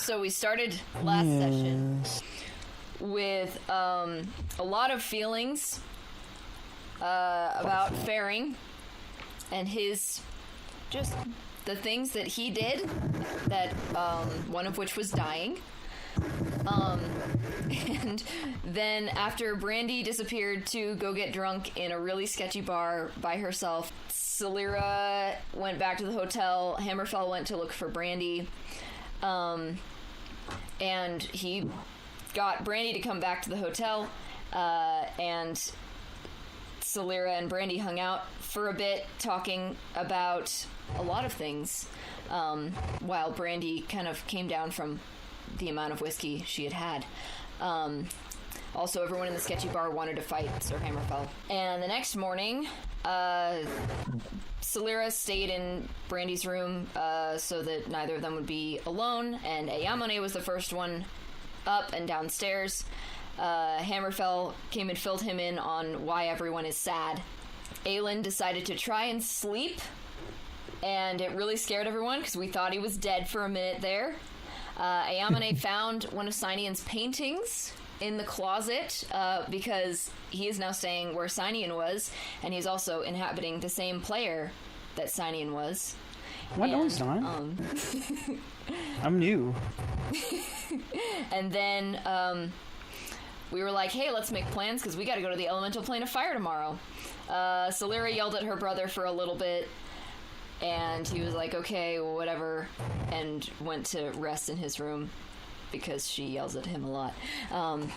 So we started last session with a lot of feelings about Faring and his just the things that he did, that one of which was dying. And then after Brandy disappeared to go get drunk in a really sketchy bar by herself, Silyra went back to the hotel, Hammerfell went to look for Brandy, and he got Brandy to come back to the hotel, and Silyra and Brandy hung out for a bit, talking about a lot of things, while Brandy kind of came down from the amount of whiskey she had had. Also, everyone in the sketchy bar wanted to fight Sir Hammerfell. And the next morning, Silyra stayed in Brandy's room so that neither of them would be alone, and Eyamon'e was the first one up and downstairs. Hammerfell came and filled him in on why everyone is sad. Aelin decided to try and sleep, and it really scared everyone because we thought he was dead for a minute there. Eyamon'e found one of Cynian's paintings in the closet because he is now staying where Cynian was, and he's also inhabiting the same player that Cynian was. What? No, he's not. I'm new. And then we were like, hey, let's make plans because we got to go to the elemental plane of fire tomorrow. Silyra yelled at her brother for a little bit, and he was like, okay, well, whatever, and went to rest in his room because she yells at him a lot. It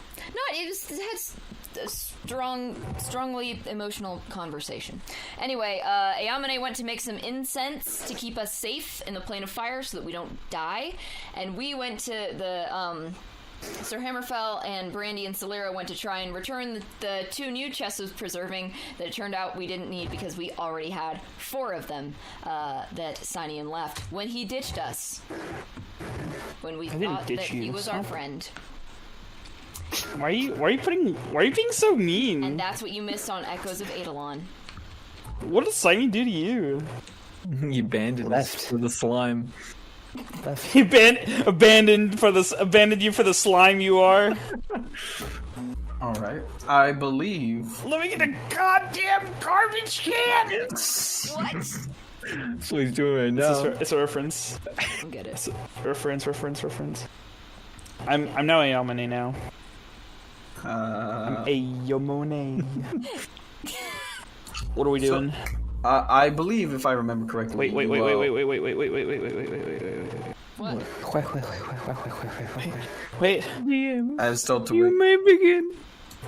had a strongly emotional conversation. Anyway, Eyamon'e went to make some incense to keep us safe in the plane of fire so that we don't die, and we went to the, Sir Hammerfell and Brandy and Silyra went to try and return the 2 new chests of preserving that it turned out we didn't need because we already had 4 of them that Cynian left when he ditched us. When we thought that he was our friend. Why are you being so mean? And that's what you missed on Echoes of Eidolon. What did Cynian do to you? He abandoned us for the slime. He abandoned you for the slime you are. Alright. I believe... Living in a goddamn garbage can! What? That's what he's doing right now. It's a reference. I don't get it. It's a reference. I'm now Eyamon'e now. I'm Eyamon'e. What are we doing? I believe, if I remember correctly... Wait. What? Wait. I was told to You wait. may begin.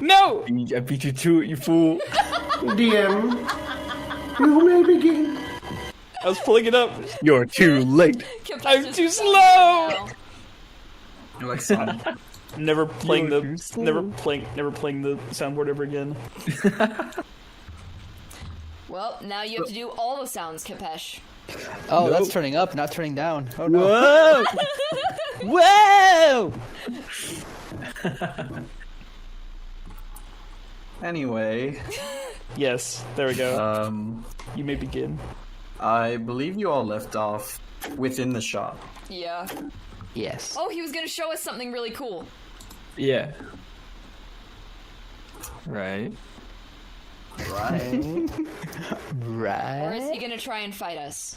No! I beat you to it, you fool. DM, you may begin. I was pulling it up. You're too late. I'm too slow! You're like Sonic. Never playing the soundboard ever again. Well, now you have to do all the sounds, Kapesh. Oh, that's turning up, not turning down. Oh no. Whoa! Anyway. Yes, there we go. You may begin. I believe you all left off within the shop. Yeah. Yes. Oh, he was gonna show us something really cool. Yeah. Right. Right. Or is he gonna try and fight us?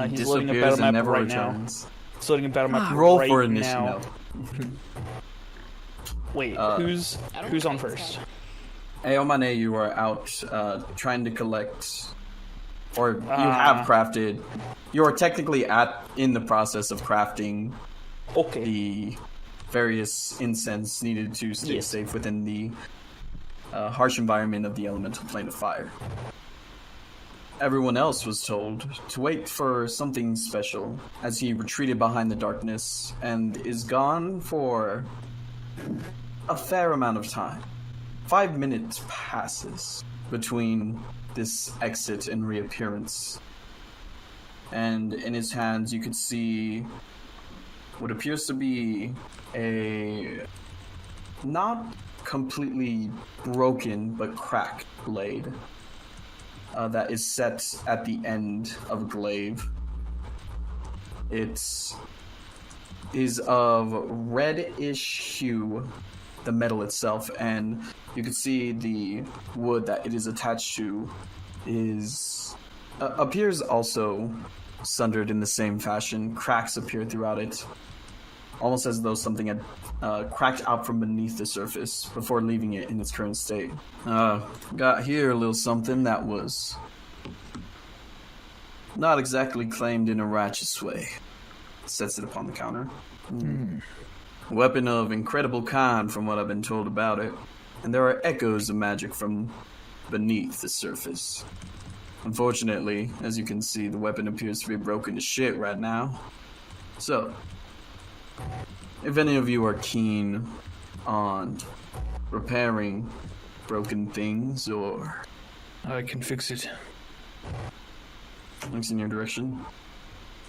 He's loading a battle map never right returns. now. He's loading a battle map Roll right for now. initiative. Wait, who's on first? Eyamon'e, you are out trying to collect, or you have crafted. You are technically in the process of crafting the various incense needed to stay safe within the harsh environment of the elemental plane of fire. Everyone else was told to wait for something special as he retreated behind the darkness and is gone for a fair amount of time. 5 minutes passes between this exit and reappearance. And in his hands you could see what appears to be a not completely broken but cracked blade that is set at the end of a glaive. It's is of reddish hue, the metal itself, and you can see the wood that it is attached to is appears also sundered in the same fashion. Cracks appear throughout it, almost as though something had cracked out from beneath the surface before leaving it in its current state. Got here a little something that was not exactly claimed in a righteous way. Sets it upon the counter. Weapon of incredible kind from what I've been told about it. And there are echoes of magic from beneath the surface. Unfortunately, as you can see, the weapon appears to be broken to shit right now. So, if any of you are keen on repairing broken things or... I can fix it. Looks in your direction.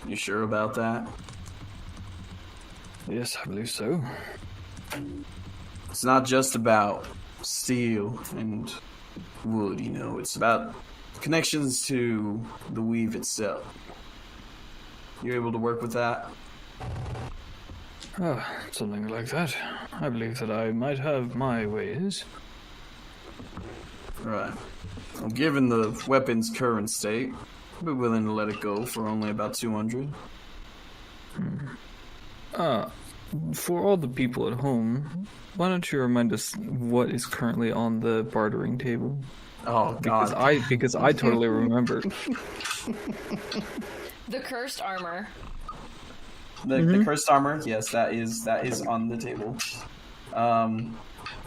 You sure about that? Yes, I believe so. It's not just about steel and wood, you know. It's about connections to the weave itself. You able to work with that? Oh, something like that. I believe that I might have my ways. Right. Well, given the weapon's current state, I'd be willing to let it go for only about 200. For all the people at home, why don't you remind us what is currently on the bartering table? Oh God! Because I totally remember. The cursed armor. The cursed armor, yes, that is on the table.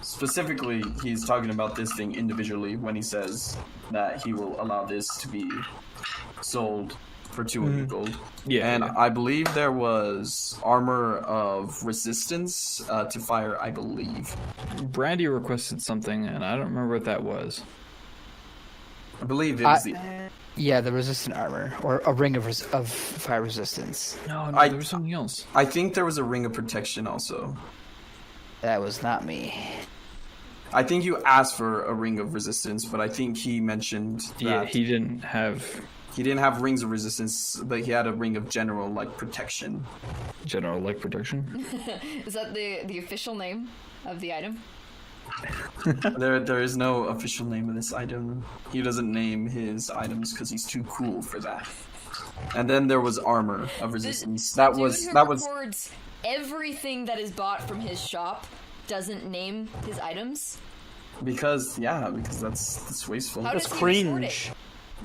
Specifically, he's talking about this thing individually when he says that he will allow this to be sold for 200 gold. Yeah. And I believe there was armor of resistance to fire, I believe. Brandy requested something, and I don't remember what that was. I believe it was Yeah, the resistant armor, or a ring of fire resistance. No, there was something else. I think there was a ring of protection also. That was not me. I think you asked for a ring of resistance, but I think he mentioned that Yeah, he didn't have rings of resistance, but he had a ring of general protection. general like protection. Is that the official name of the item? There is no official name of this item. He doesn't name his items because he's too cool for that. And then there was armor of resistance. That was Records everything that is bought from his shop. Doesn't name his items. because that's wasteful. How That's does he afford cringe.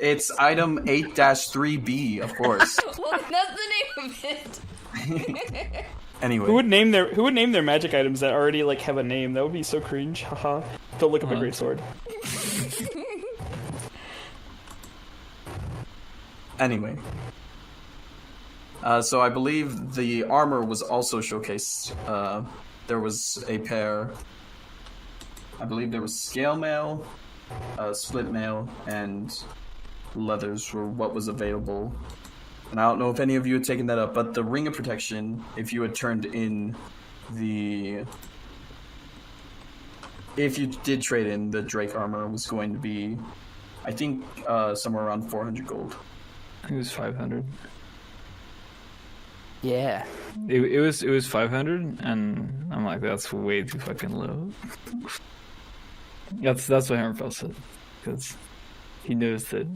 It's item 8-3B, of course. it? Well, that's the name of it. Anyway, Who would name their magic items that already have a name? That would be so cringe. Haha. Don't look up a great sword. Anyway. So I believe the armor was also showcased. There was a pair. I believe there was scale mail, split mail, and leathers were what was available. And I don't know if any of you had taken that up, but the ring of protection, if you had turned in if you did trade in the Drake armor, was going to be, I think, somewhere around 400 gold. It was 500. Yeah. It was 500, and I'm like, that's way too fucking low. That's what Hammerfell said, because he knows that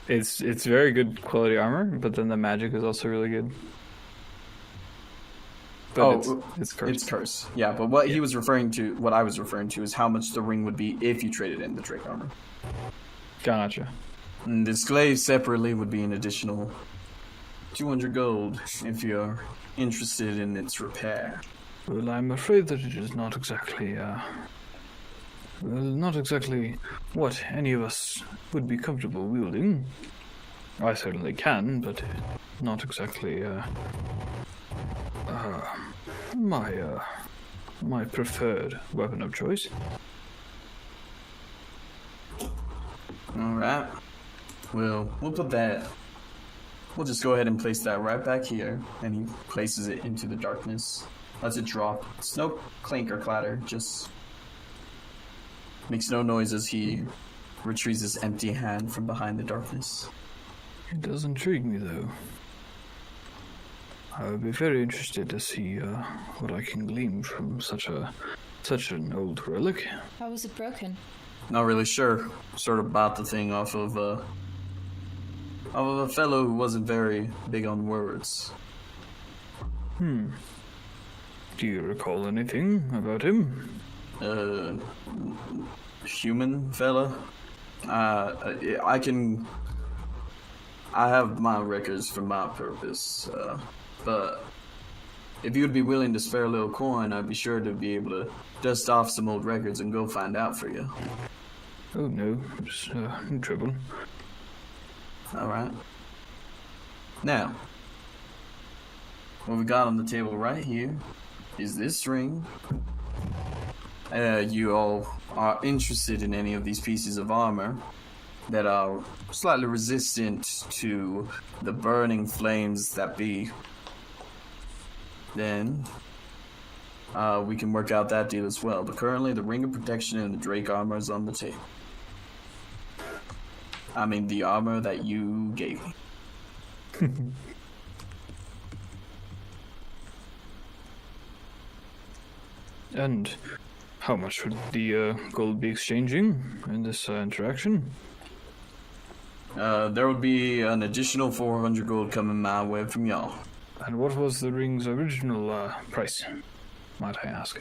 it's very good quality armor, but then the magic is also really good. But it's cursed. It's cursed. Yeah, but what he was referring to, what I was referring to, is how much the ring would be if you traded in the Drake armor. Gotcha. And this glaive separately would be an additional 200 gold if you're interested in its repair. Well, I'm afraid that it is not exactly what any of us would be comfortable wielding. I certainly can, but not exactly my preferred weapon of choice. Alright. Well, we'll put that. We'll just go ahead and place that right back here. And he places it into the darkness. Lets it drop. It's no clink or clatter, just makes no noise as he retrieves his empty hand from behind the darkness. It does intrigue me, though. I would be very interested to see what I can glean from such an old relic. How was it broken? Not really sure. Sort of bought the thing off of a fellow who wasn't very big on words. Do you recall anything about him? Human fella? I have my records for my purpose, but if you'd be willing to spare a little coin, I'd be sure to be able to dust off some old records and go find out for you. Oh no, it's no trouble. Alright. Now, what we got on the table right here is this ring. You all are interested in any of these pieces of armor that are slightly resistant to the burning flames that be, then we can work out that deal as well. But currently the ring of protection and the Drake armor is on the table. I mean the armor that you gave me. And how much would the gold be exchanging in this interaction? There would be an additional 400 gold coming my way from y'all. And what was the ring's original price, might I ask?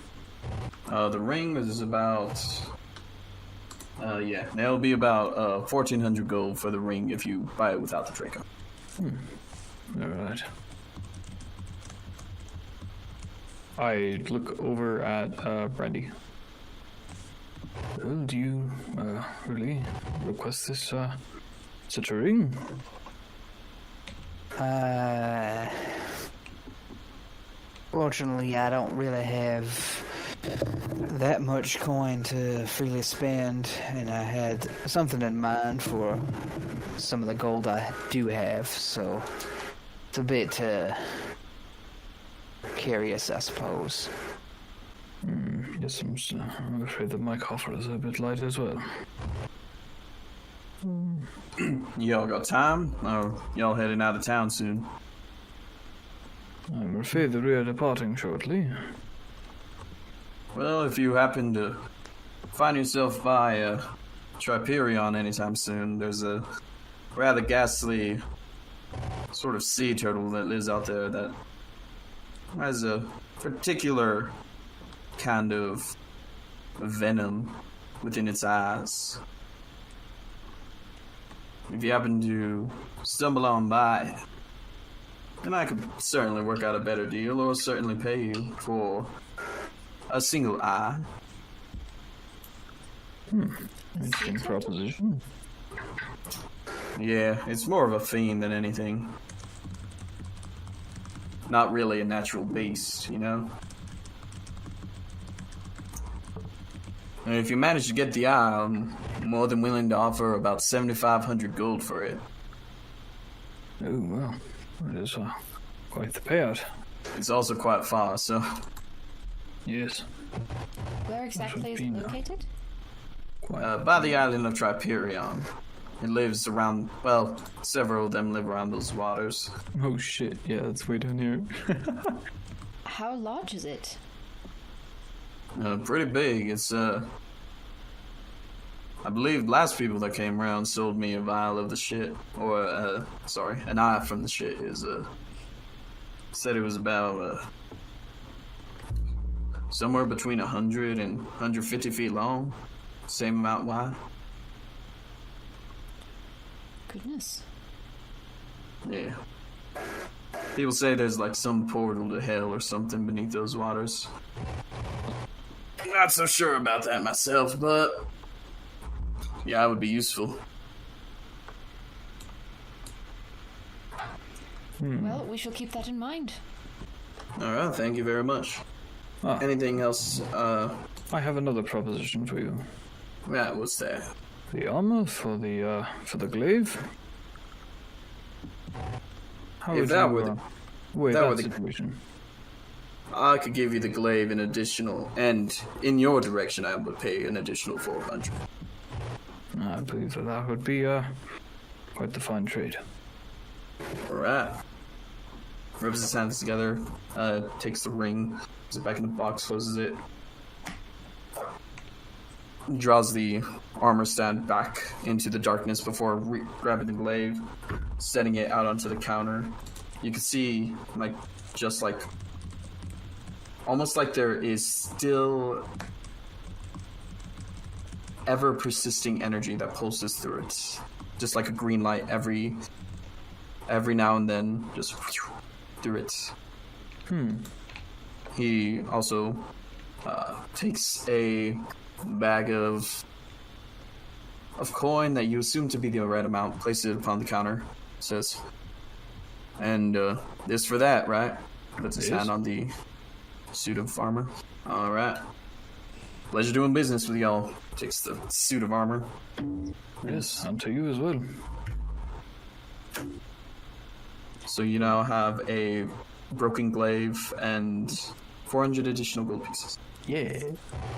The ring is about... that'll be about 1,400 gold for the ring if you buy it without the Draco. Alright. I look over at Brandy. Well, do you really request this such a ring? Fortunately, I don't really have that much coin to freely spend, and I had something in mind for some of the gold I do have, so it's a bit curious, I suppose. Yes, I'm afraid that my coffer is a bit light as well. Y'all got time? Or y'all heading out of town soon? I'm afraid that we are departing shortly. Well, if you happen to find yourself by Triperion anytime soon, there's a rather ghastly sort of sea turtle that lives out there that has a particular kind of venom within its eyes. If you happen to stumble on by, then I could certainly work out a better deal, or certainly pay you for a single eye. Interesting proposition. Yeah, it's more of a fiend than anything. Not really a natural beast, you know? And if you manage to get the eye, I'm more than willing to offer about 7,500 gold for it. Oh, well, it is quite the payout. It's also quite far, so... Yes. Where exactly is it located? By the island of Triperion. It lives around, well, several of them live around those waters. Oh shit, yeah, that's way down here. How large is it? Pretty big. It's, I believe last people that came around sold me a vial of the shit. Or, sorry, an eye from the shit is, said it was about, somewhere between 100 and 150 feet long. Same amount wide. Goodness. Yeah. People say there's like some portal to hell or something beneath those waters. Not so sure about that myself, but yeah, it would be useful. Well, we shall keep that in mind. Alright, thank you very much. Anything else? I have another proposition for you. Yeah, what's that? The armor for the glaive. How If would that you were the- weigh that that were the- situation? I could give you the glaive in additional, and in your direction I would pay an additional 400. I believe that would be quite the fine trade. Alright. rubs his hands together, takes the ring, puts it back in the box, closes it, draws the armor stand back into the darkness before grabbing the glaive, setting it out onto the counter. You can see, almost like there is still ever persisting energy that pulses through it, just like a green light every now and then, just through it. He also takes a bag of coin that you assume to be the right amount, places it upon the counter, says, and this for that, right? Puts his hand on the suit of armor. All right. Pleasure doing business with y'all. Takes the suit of armor. Yes, and to you as well. So you now have a broken glaive and 400 additional gold pieces. Yeah.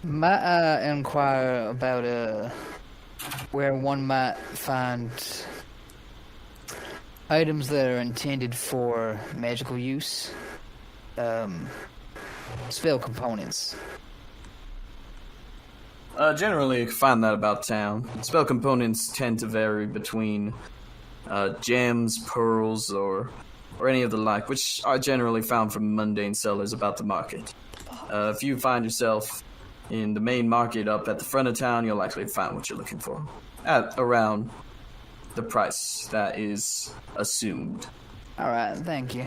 Might I inquire about where one might find items that are intended for magical use? Spell components. Generally, you can find that about town. Spell components tend to vary between gems, pearls, or any of the like, which are generally found from mundane sellers about the market. If you find yourself in the main market up at the front of town, you'll likely find what you're looking for at around the price that is assumed. All right, thank you.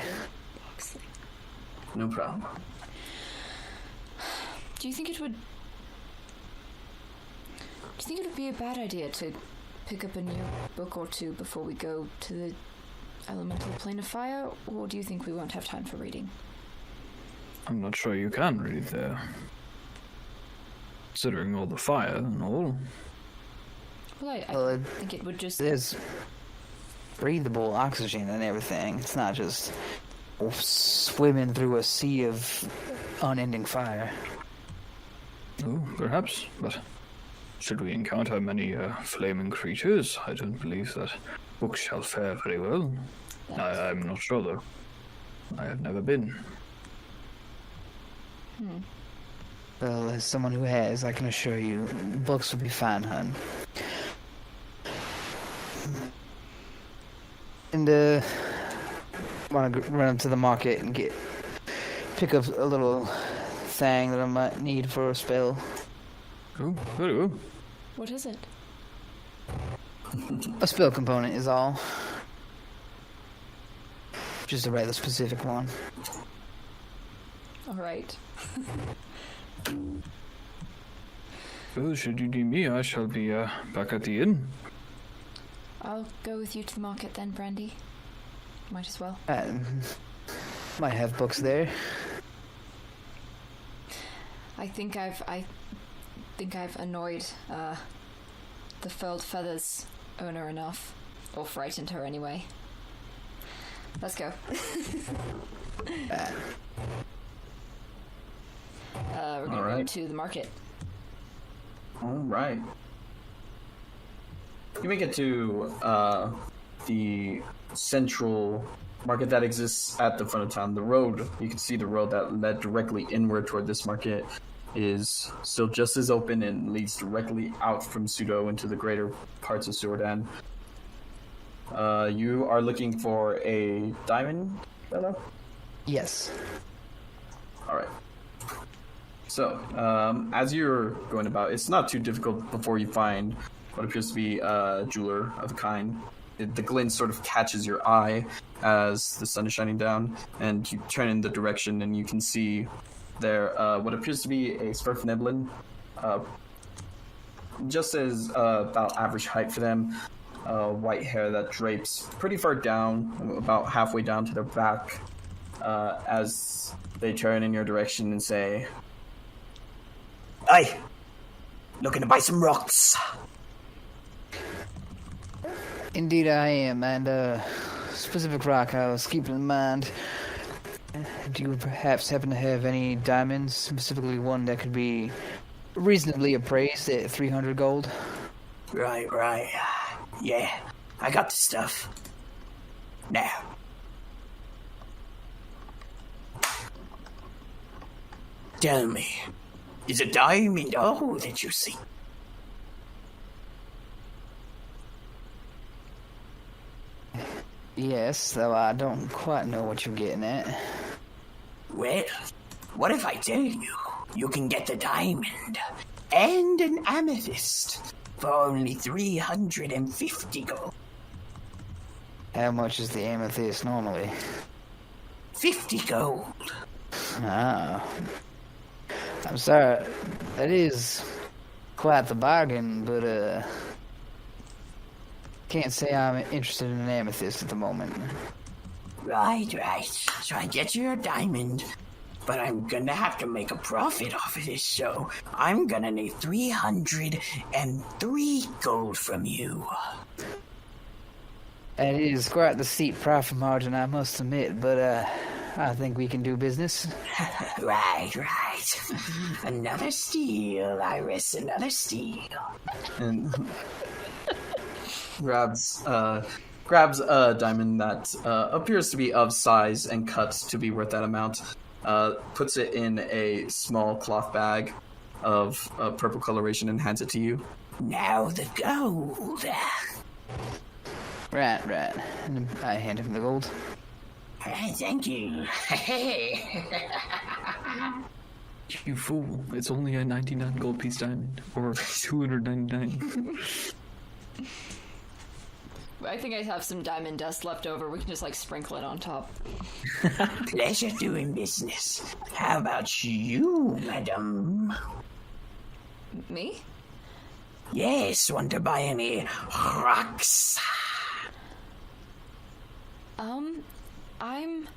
No problem. Do you think it would be a bad idea to pick up a new book or two before we go to the elemental plane of fire, or do you think we won't have time for reading? I'm not sure you can read there. Considering all the fire and all. Well, I think it would just... There's breathable oxygen and everything. It's not just swimming through a sea of unending fire. Oh, perhaps, but should we encounter many flaming creatures, I don't believe that books shall fare very well. I'm not sure, though. I have never been. Well, as someone who has, I can assure you, books will be fine, hun. And, want to run up to the market and pick up a little thing that I might need for a spell. Oh, very well. What is it? A spell component is all. Just a rather specific one. All right. Well, should you need me, I shall be back at the inn. I'll go with you to the market then, Brandy. Might as well. Might have books there. I think I've annoyed the Furled Feathers owner enough, or frightened her anyway. Let's go. We're gonna go to the market. All right. You make it to the central market that exists at the front of town. The road, you can see the road that led directly inward toward this market is still just as open and leads directly out from Pseudo into the greater parts of Suordan. You are looking for a diamond fellow? Yes. All right. So, as you're going about, it's not too difficult before you find what appears to be a jeweler of a kind. The glint sort of catches your eye as the sun is shining down, and you turn in the direction, and you can see there what appears to be a Sverfneblin, just as about average height for them. White hair that drapes pretty far down, about halfway down to their back, as they turn in your direction and say, "Hey, looking to buy some rocks?" Indeed I am, and specific rock I was keeping in mind. Do you perhaps happen to have any diamonds, specifically one that could be reasonably appraised at 300 gold? Right. Yeah, I got the stuff. Now, Tell me, is a diamond all that you see? Yes, though I don't quite know what you're getting at. Well, what if I tell you you can get the diamond and an amethyst for only 350 gold? How much is the amethyst normally? 50 gold. Ah. I'm sorry. That is quite the bargain, but, can't say I'm interested in an amethyst at the moment. Right. So I get you a diamond, but I'm gonna have to make a profit off of this, so I'm gonna need 303 gold from you. That is quite the steep profit margin, I must admit, but, I think we can do business. Right. Another steal, Iris, another steal. And grabs a diamond that appears to be of size and cut to be worth that amount. Puts it in a small cloth bag of purple coloration and hands it to you. Now the gold. Right. And I hand him the gold. Thank you. You fool. It's only a 99 gold piece diamond. Or 299. I think I have some diamond dust left over. We can just like sprinkle it on top. Pleasure doing business. How about you, madam? Me? Yes, want to buy any rocks? I'm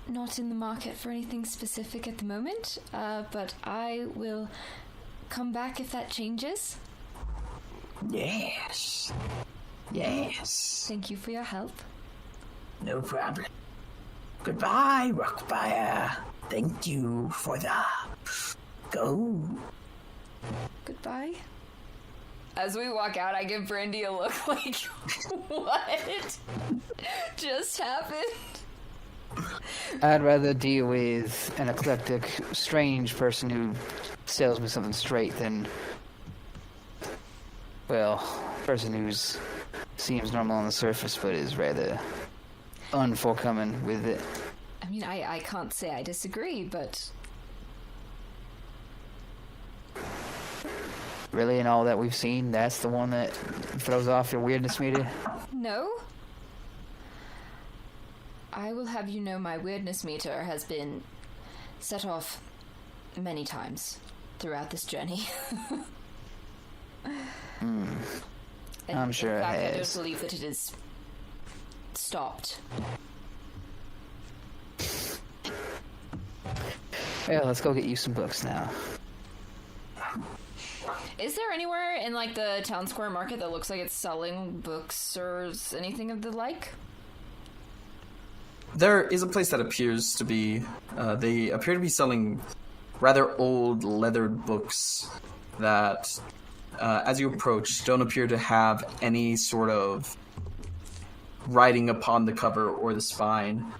not in the market for anything specific at the moment, but I will come back if that changes. Yes. Thank you for your help. No problem. Goodbye, rock buyer. Thank you for the gold. Goodbye. As we walk out, I give Brandy a look like, what just happened? I'd rather deal with an eclectic, strange person who sells me something straight than, well, a person who's seems normal on the surface but is rather unforthcoming with it. I mean, I can't say I disagree, but... Really, in all that we've seen, that's the one that throws off your weirdness meter? No. I will have you know my weirdness meter has been set off many times throughout this journey. I'm sure in fact, it I has. don't believe that it is stopped. Well, let's go get you some books now. Is there anywhere in like the town square market that looks like it's selling books or anything of the like? There is a place that appears to be, they appear to be selling rather old leathered books that, as you approach, don't appear to have any sort of writing upon the cover or the spine.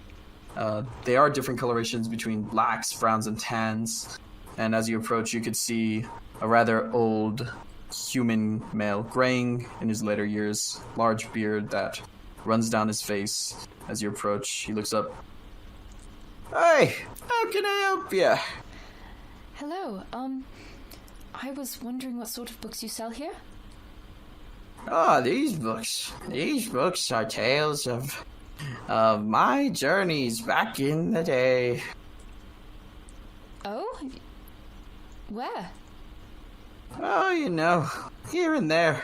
They are different colorations between blacks, browns, and tans, and as you approach, you could see a rather old human male, graying in his later years, large beard that runs down his face. As you approach, he looks up. Hey, how can I help you? Hello, I was wondering what sort of books you sell here? Oh, these books are tales of my journeys back in the day. Oh? Where? Oh, you know, here and there.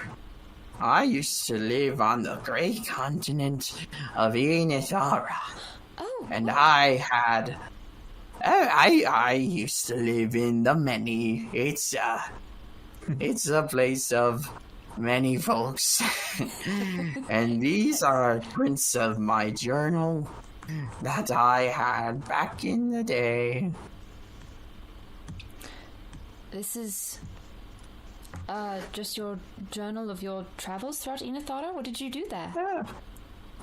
I used to live on the great continent of E40. Oh, And what? I used to live in the many. It's a place of many folks. And these are prints of my journal that I had back in the day. This is just your journal of your travels throughout Enethara? What did you do there?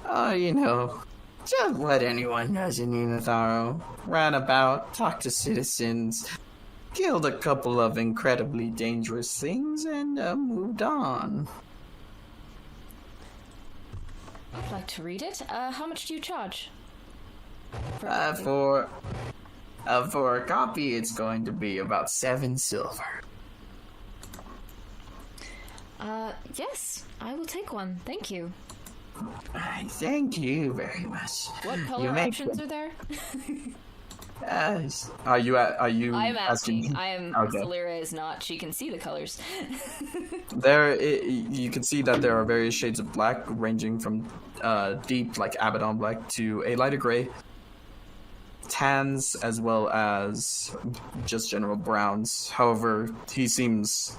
Oh, you know, Just what anyone does in Unatharo. Ran about, talked to citizens, killed a couple of incredibly dangerous things, and moved on. I'd like to read it. How much do you charge? For a copy, it's going to be about 7 silver. Yes, I will take one. Thank you. Thank you very much. What color options are there? Are you I'm asking. asking? I am. Okay. Silyra is not. She can see the colors. You can see that there are various shades of black, ranging from deep, like Abaddon black, to a lighter gray, tans, as well as just general browns. However, he seems,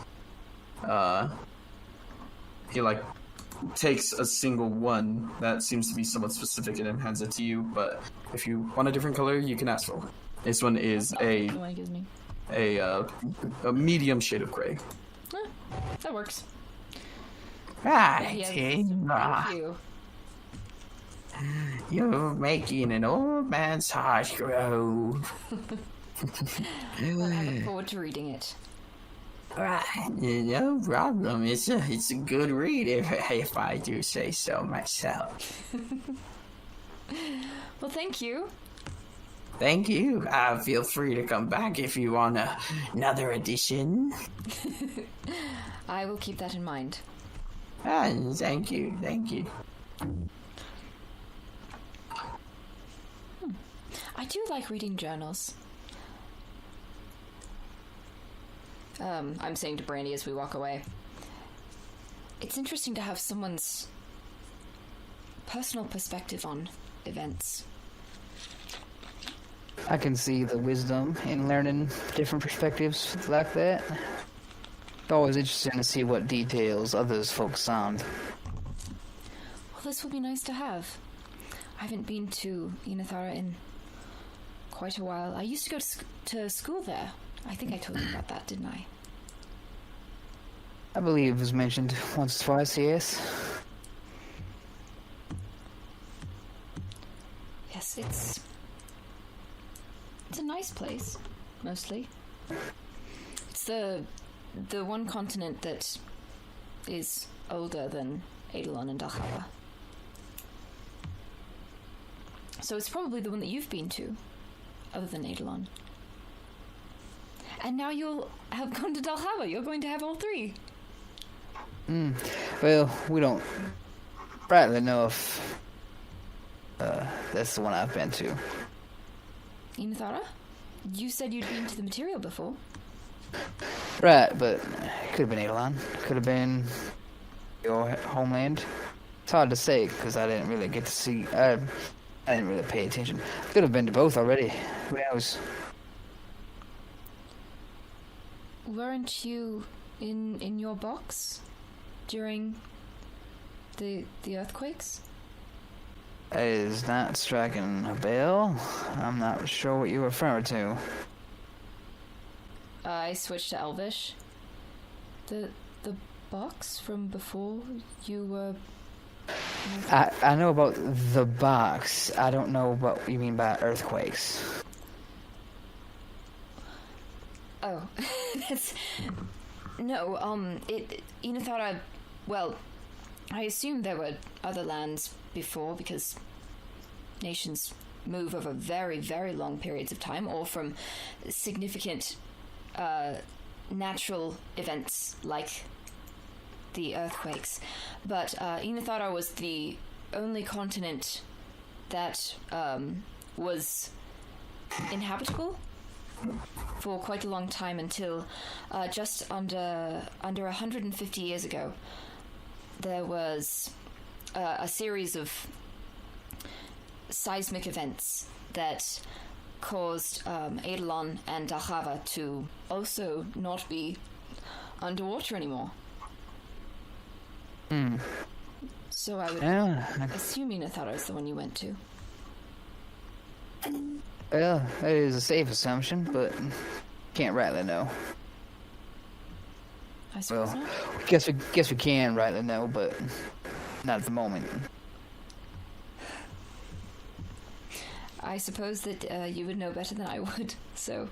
he takes a single one that seems to be somewhat specific and then hands it to you. But if you want a different color, you can ask for it. This one is The one it gives me. a medium shade of gray. That works. Right, Yes. Silyra. Thank you. You're making an old man's heart grow. I look forward to reading it. Right, no problem. It's a good read if I do say so myself. Well, thank you. Thank you. Feel free to come back if you want another edition. I will keep that in mind. Thank you. I do like reading journals. I'm saying to Brandy as we walk away. It's interesting to have someone's personal perspective on events. I can see the wisdom in learning different perspectives like that. It's always interesting to see what details others focus on. Well, this will be nice to have. I haven't been to Unathara in quite a while. I used to go to school there. I think I told you about that, didn't I? I believe it was mentioned once or twice, yes. Yes, it's a nice place, mostly. It's the one continent that is older than Eidolon and Dalhalla. So it's probably the one that you've been to, other than Eidolon. And now you'll have gone to Dalhalla. You're going to have all three. Well, we don't rightly know if that's the one I've been to. Unathara? You said you'd been to the material before. Right, but it could have been Eidolon. Could have been your homeland. It's hard to say because I didn't really get to see. I didn't really pay attention. Could have been to both already. Who knows? Weren't you in your box during the earthquakes? Is not striking a bell. I'm not sure what you're referring to. I switched to Elvish. The box from before you were. I know about the box. I don't know what you mean by earthquakes. Oh, that's no. Unathara. Well, I assumed there were other lands before because nations move over very, very long periods of time, or from significant natural events like the earthquakes. But Unathara was the only continent that was inhabitable for quite a long time until just under 150 years ago. There was a series of seismic events that caused Eidolon and Dalhalla to also not be underwater anymore. So I would assume Unathara is the one you went to. Well, that is a safe assumption, but can't rightly know. I suppose Well, not. guess we can rightly know, but not at the moment. I suppose that you would know better than I would, so...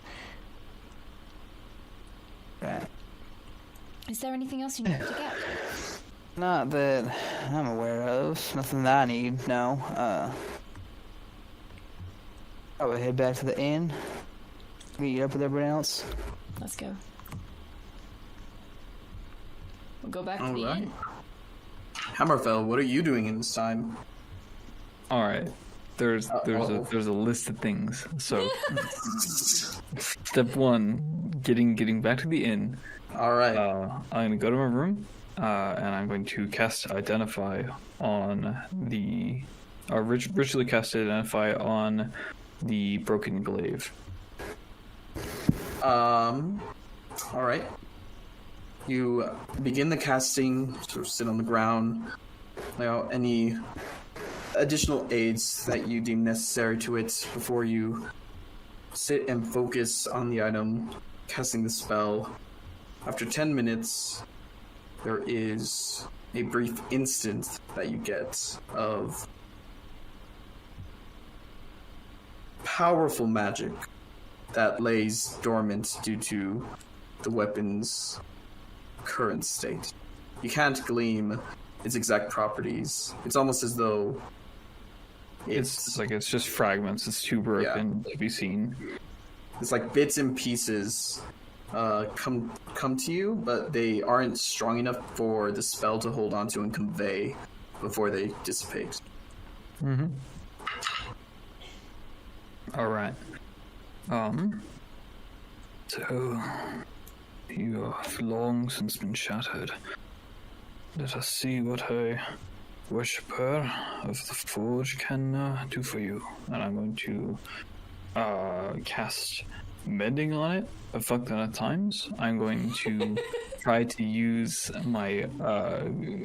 Right. Is there anything else you need to get? Not that I'm aware of. Nothing that I need, no. I would head back to the inn. Meet up with everyone else. Let's go. We'll go back to the Alright. inn. Hammerfell, what are you doing in this time? All right. There's a list of things. So, step 1, getting back to the inn. Alright. I'm gonna go to my room, and I'm going to cast Identify on the, ritually cast Identify on the broken glaive. Alright. You begin the casting, sort of sit on the ground, lay out any additional aids that you deem necessary to it before you sit and focus on the item, casting the spell. After 10 minutes, there is a brief instant that you get of powerful magic that lays dormant due to the weapon's current state. You can't glean its exact properties. It's almost as though It's just fragments. It's too broken to be seen. It's like bits and pieces come to you, but they aren't strong enough for the spell to hold onto and convey before they dissipate. Mm-hmm. All right. So you have long since been shattered. Let us see what a worshipper of the forge can do for you. And I'm going to cast mending on it a fuck ton of times. I'm going to try to use my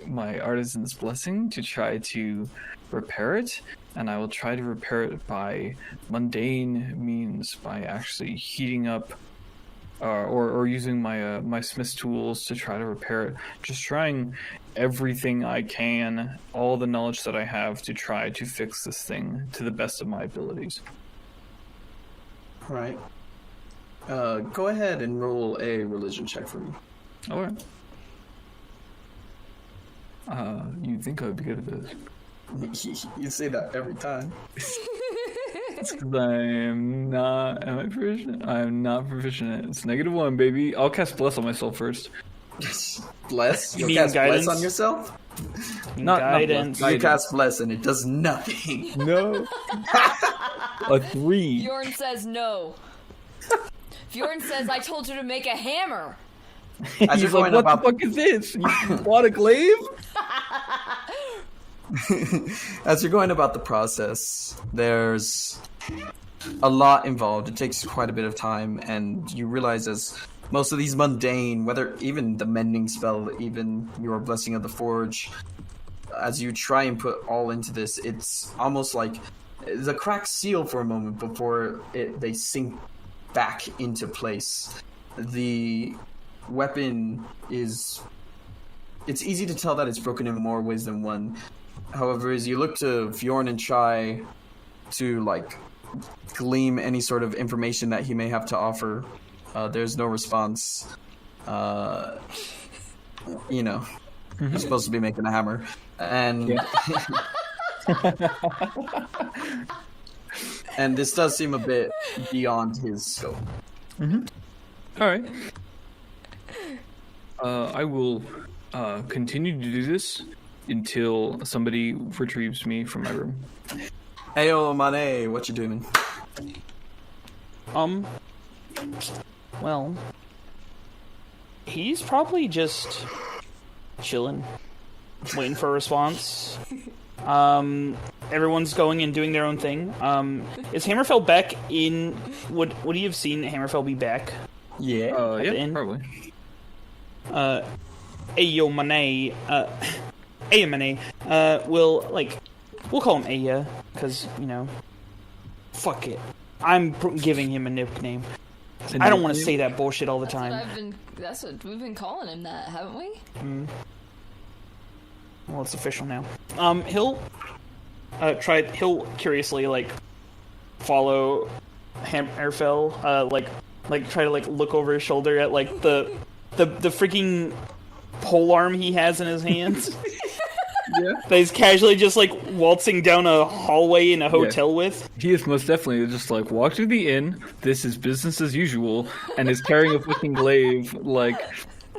my artisan's blessing to try to repair it, and I will try to repair it by mundane means, by actually heating up or using my my smith's tools to try to repair it. Just trying everything I can, all the knowledge that I have, to try to fix this thing to the best of my abilities. All right. Go ahead and roll a religion check for me. All right. You'd think I would be good at this. You say that every time. It's 'cause I'm not. Am I proficient? I'm not proficient in it. It's -1, baby. I'll cast bless on myself first. Bless? You You'll mean cast guidance? bless on yourself? Not Guidance. bless, You cast bless and it does nothing. No. A 3. Bjorn says no. Bjorn says, I told you to make a hammer. As you're He's like, going what about the fuck is this? You bought a glaive? As you're going about the process, there's a lot involved. It takes quite a bit of time, and you realize as most of these mundane, whether even the mending spell, even your blessing of the forge, as you try and put all into this, it's almost like the cracks seal for a moment before they sink back into place. The weapon is... It's easy to tell that it's broken in more ways than one. However, as you look to Fjorn and try to, like, glean any sort of information that he may have to offer, there's no response. You know, you're supposed to be making a hammer. And... and this does seem a bit beyond his scope. All right. I will continue to do this until somebody retrieves me from my room. Eyamon'e, what you doing? Well, he's probably just chilling, waiting for a response. Everyone's going and doing their own thing. Is Hammerfell back in? Would he have seen Hammerfell be back? Yeah. Yeah, inn? probably. Eyamon'e, we'll call him Eya, because, you know, fuck it. I'm giving him a nickname. I don't want to say that bullshit all the time. That's what we've been calling him that, haven't we? Well, it's official now. He'll curiously, like, follow Hammerfell, like try to like look over his shoulder at like the freaking pole arm he has in his hands. Yeah. That he's casually just like waltzing down a hallway in a hotel with. He is most definitely just like walked through the inn. This is business as usual, and is carrying a fucking glaive like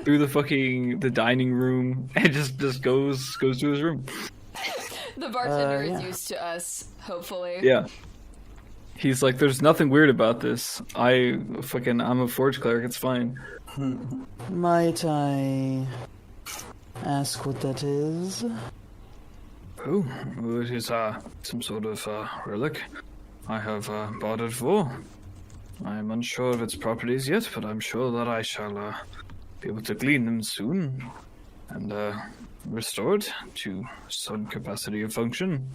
through the dining room, and just goes to his room. The bartender is used to us, hopefully. Yeah. He's like, there's nothing weird about this. I'm a forge cleric, it's fine. Might I ask what that is? Oh, well, it is some sort of relic I have bought it for. I am unsure of its properties yet, but I'm sure that I shall be able to glean them soon and restore it to some capacity of function.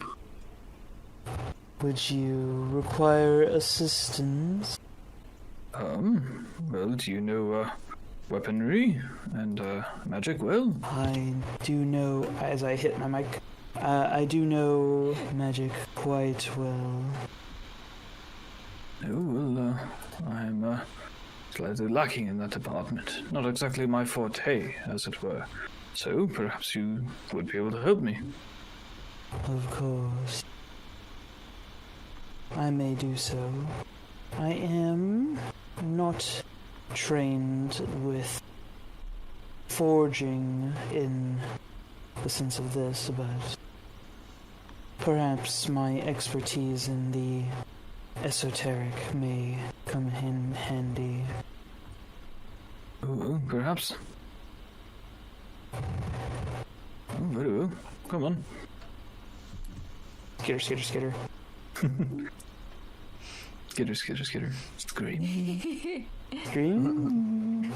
Would you require assistance? Well, do you know weaponry and magic well? I do know, as I hit my mic, I do know magic quite well. Oh, well, I'm slightly lacking in that department. Not exactly my forte, as it were. So, perhaps you would be able to help me. Of course. I may do so. I am not trained with forging in the sense of this, but perhaps my expertise in the esoteric may come in handy. Oh, perhaps. Oh, very well. Come on. Skitter. Skitter. Scream. Scream.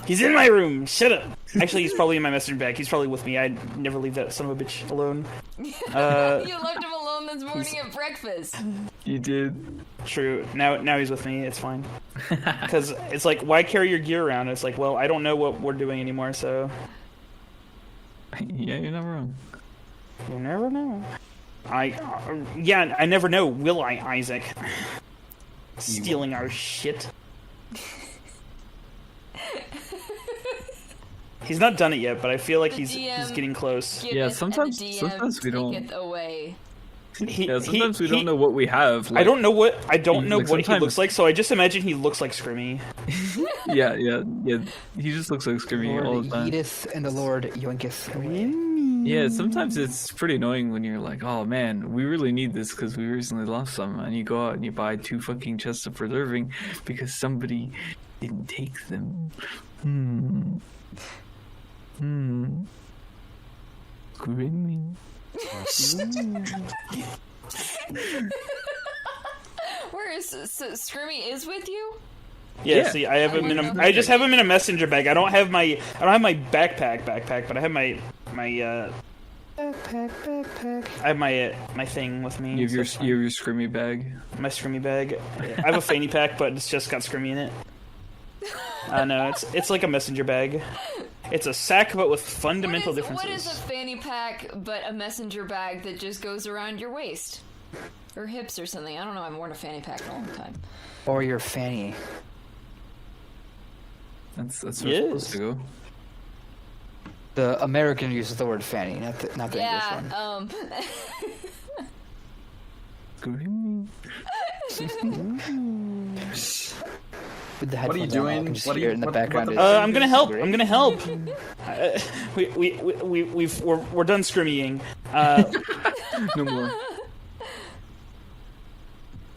He's in my room. Shut up. Actually, he's probably in my messenger bag. He's probably with me. I'd never leave that son of a bitch alone. You left him alone this morning at breakfast. You did. True. Now he's with me. It's fine. Because it's like, why carry your gear around? It's like, well, I don't know what we're doing anymore, so. Yeah, you're not wrong. You never know. I never know, will I, Isaac? Stealing our shit. He's not done it yet, but I feel like he's getting close. Yeah, sometimes we don't. Take it away. Sometimes we don't know what we have. Like, I don't know what he looks like, so I just imagine he looks like Scrimmy. Yeah. He just looks like Scrimmy Lord all the time. Edith and the Lord Yoinketh. Yeah, sometimes it's pretty annoying when you're like, oh man, we really need this because we recently lost some, and you go out and you buy 2 fucking chests of preserving because somebody didn't take them. Screaming. Where is Scrimmy is with you? Yeah, see, I have him in I just have him in a messenger bag. I don't have my backpack, but I have my backpack. I have my thing with me. You have your Scrimmy bag. My Scrimmy bag. I have a fanny pack, but it's just got Scrimmy in it. No, it's like a messenger bag. It's a sack, but with fundamental differences. What is a fanny pack but a messenger bag that just goes around your waist? Or hips or something. I don't know, I haven't worn a fanny pack in a long time. Or your fanny. That's where it's supposed to go. The American uses the word fanny, not the English one. Screaming. What are you doing? What are you in the background? I'm gonna help. We're done scrimmying. No more.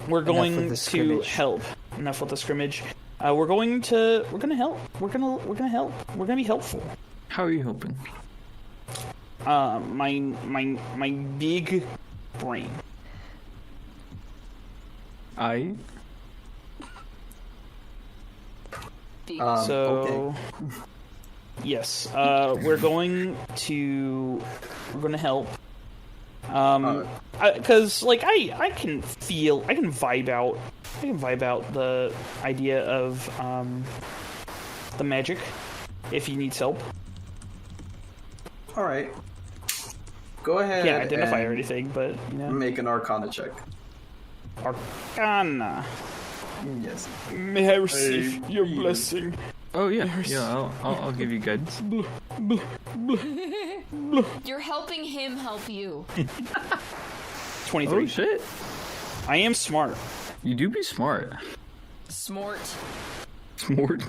We're going to help. Enough with the scrimmage. We're gonna help. We're gonna help. We're gonna be helpful. How are you helping? My big brain. Okay. Yes, we're gonna help. Because I can vibe out the idea of the magic. If he needs help. All right. Go ahead. Can't identify or anything, but make an Arcana check. Arcana. Yes. May I receive your blessing? Oh yeah. I'll give you guidance. You're helping him help you. 23. Oh shit! I am smart. You do be smart. Smart. Smart.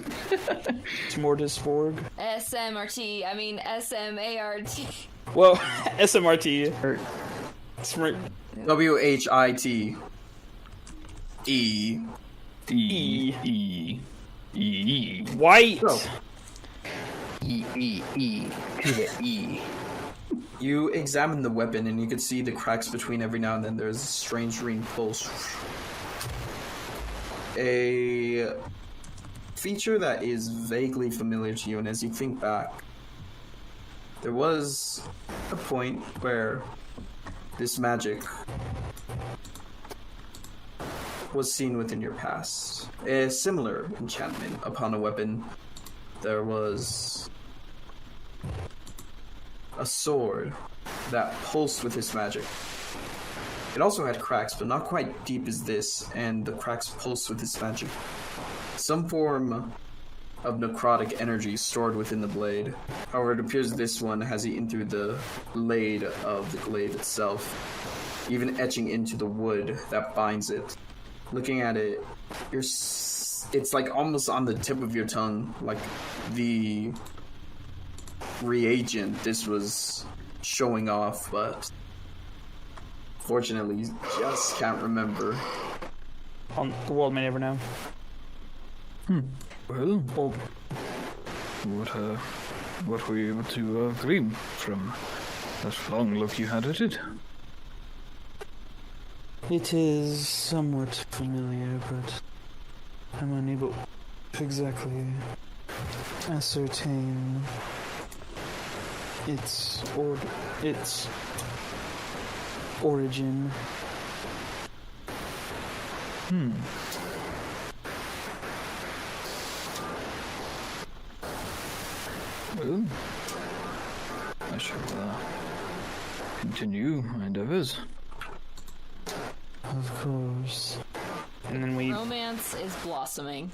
Smorgasbord. SMRT. I mean SMART. Well, SMRT. Smart. WHIT. E. White. So, E to the E. you examine the weapon and you can see the cracks between every now and then. There's a strange green pulse. A feature that is vaguely familiar to you, and as you think back, there was a point where this magic was seen within your past. A similar enchantment upon a weapon. There was a sword that pulsed with this magic. It also had cracks, but not quite deep as this, and the cracks pulsed with this magic. Some form of necrotic energy stored within the blade. However, it appears this one has eaten through the blade of the glaive itself, even etching into the wood that binds it. Looking at it, it's like almost on the tip of your tongue, like the reagent this was showing off, but fortunately, you just can't remember. The world may never know. Well, what were you able to glean from that long look you had at it? It is somewhat familiar, but I'm unable to exactly ascertain its origin. Well, I shall continue my endeavors. Of course. And then we Romance is blossoming.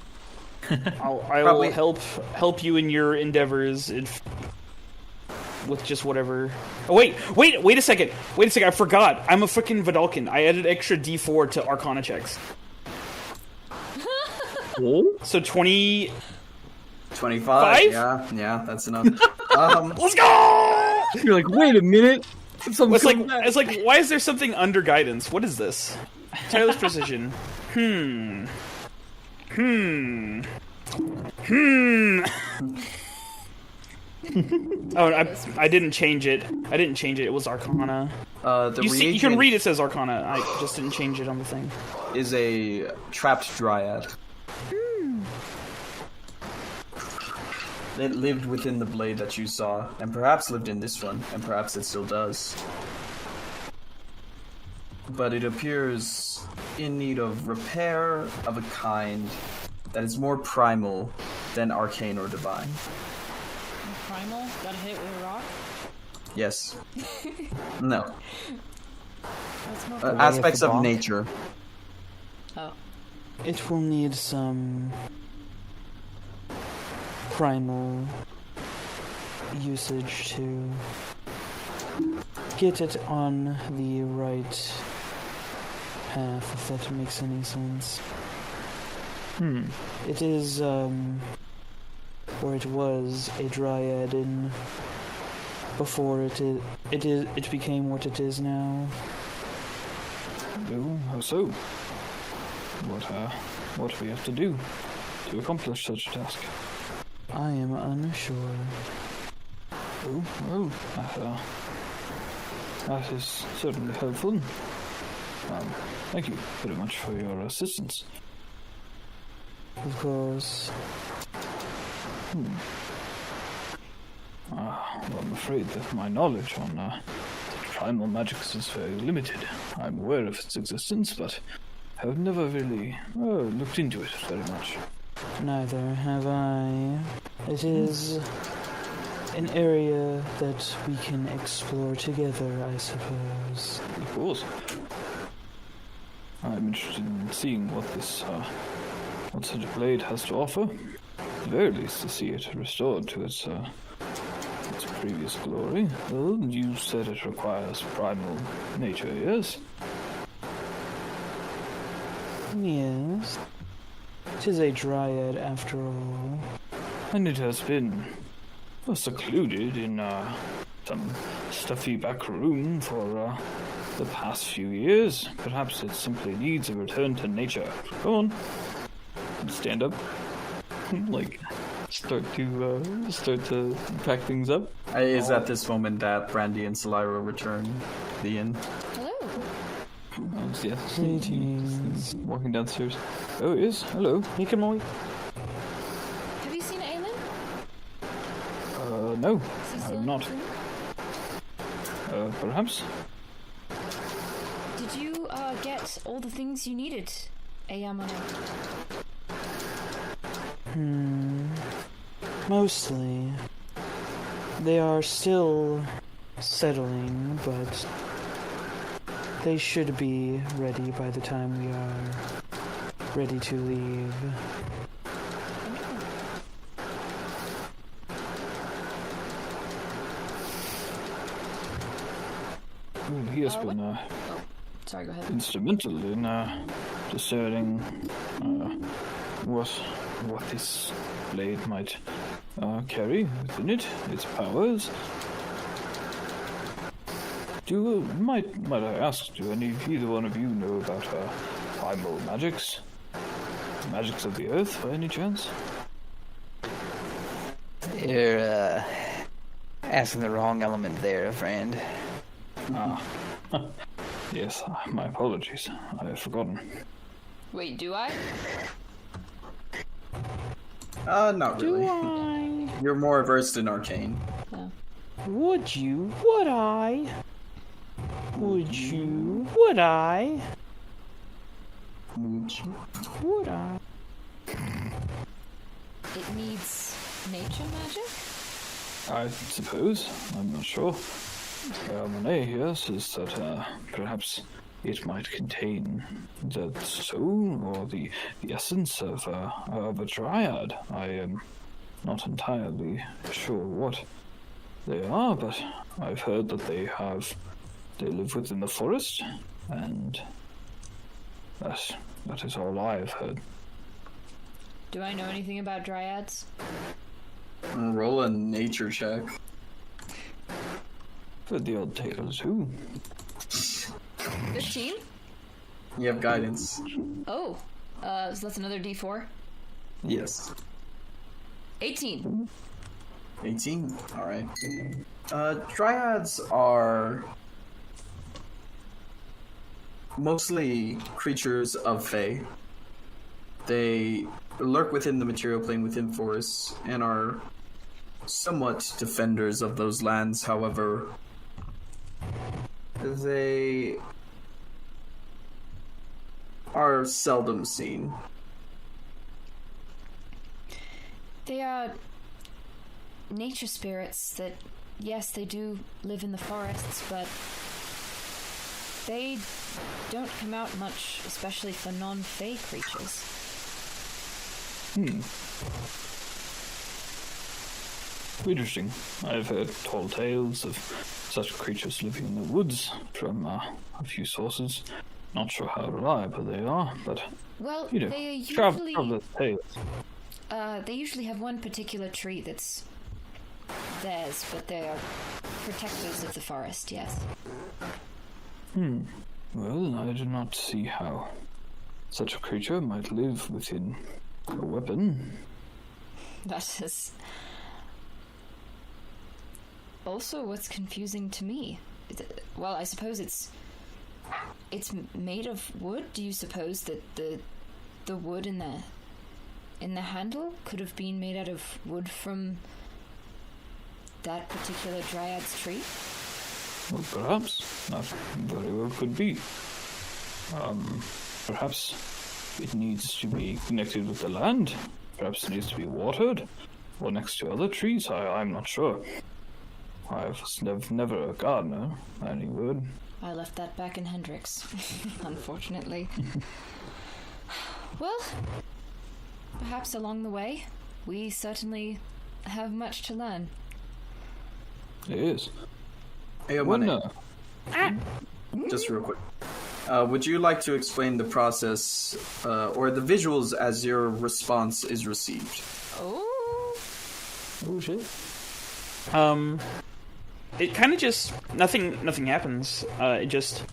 I will Probably- help you in your endeavors with just whatever. Oh wait a second. I forgot. I'm a freaking Vidalkin. I added extra D4 to Arcana checks. So 20. 25? Five? Yeah, that's enough. Let's go! You're like, wait a minute. It's like, why is there something under guidance? What is this? Tireless precision. Oh, I didn't change it. It was Arcana. You can read it says Arcana. I just didn't change it on the thing. Is a trapped dryad. It lived within the blade that you saw, and perhaps lived in this one, and perhaps it still does. But it appears in need of repair of a kind that is more primal than arcane or divine. Primal? Got hit with a rock? Yes. No. That's not Aspects of nature. Oh. It will need some primal usage to get it on the right path, if that makes any sense. It is, or it was a dryad before it became what it is now. Oh, how so? What do we have to do to accomplish such a task? I am unsure. Oh, well, that is certainly helpful. Thank you very much for your assistance. Of course. Well, I'm afraid that my knowledge on primal magics is very limited. I'm aware of its existence, but have never really looked into it very much. Neither have I. It is an area that we can explore together, I suppose. Of course. I'm interested in seeing what what such a blade has to offer. At the very least, to see it restored to its previous glory. Well, you said it requires primal nature, yes? Yes. 'Tis a dryad, after all. And it has been secluded in some stuffy back room for the past few years. Perhaps it simply needs a return to nature. Come on. Stand up. Start to pack things up. It is at this moment that Brandy and Silyra return to the inn. Hello. Yeah, he's walking downstairs. Oh, he is. Hello. Hey, come on. Have you seen Aylin? No, Is he I still have in not. his room? Perhaps. Did you get all the things you needed, Eyamon'e? Mostly. They are still settling, but they should be ready by the time we are ready to leave. Well, he has been Sorry, go ahead. instrumental in discerning what this blade might carry within it, its powers. Might I ask, do either one of you know about primal magics? Magics of the earth, by any chance? You're asking the wrong element there, friend. Yes, my apologies. I have forgotten. Wait, do I? Not really. You're more versed in arcane. No. Would you? Would I? Would you? Would I? Would I? It needs nature magic? I suppose. I'm not sure. Eyamon'e here says that perhaps it might contain the soul or the essence of a dryad. I am not entirely sure what they are, but I've heard that they live within the forest, and that is all I've heard. Do I know anything about dryads? Roll a nature check. For the odd tale too. 15? You have guidance. Oh. So that's another D4. Yes. 18. 18. Alright. Dryads are mostly creatures of Fae. They lurk within the material plane within forests and are somewhat defenders of those lands. However, they are seldom seen. They are nature spirits that, yes, they do live in the forests, but they don't come out much, especially for non-Fae creatures. Interesting. I've heard tall tales of such creatures living in the woods from a few sources. Not sure how reliable they are, but Well, you know, they are travel usually tales. they usually have one particular tree that's theirs, but they are protectors of the forest. Yes. Well, I do not see how such a creature might live within a weapon. That is also what's confusing to me. Well, I suppose it's made of wood. Do you suppose that the wood in the handle could have been made out of wood from that particular dryad's tree? Well, perhaps. That very well could be. Perhaps it needs to be connected with the land. Perhaps it needs to be watered. Or next to other trees. I'm not sure. I was never a gardener, by any word. I left that back in Hendrix, unfortunately. Well, perhaps along the way, we certainly have much to learn. It is. Eyamon'e, just real quick. Would you like to explain the process or the visuals as your response is received? Oh shit. It kind of just nothing happens. It just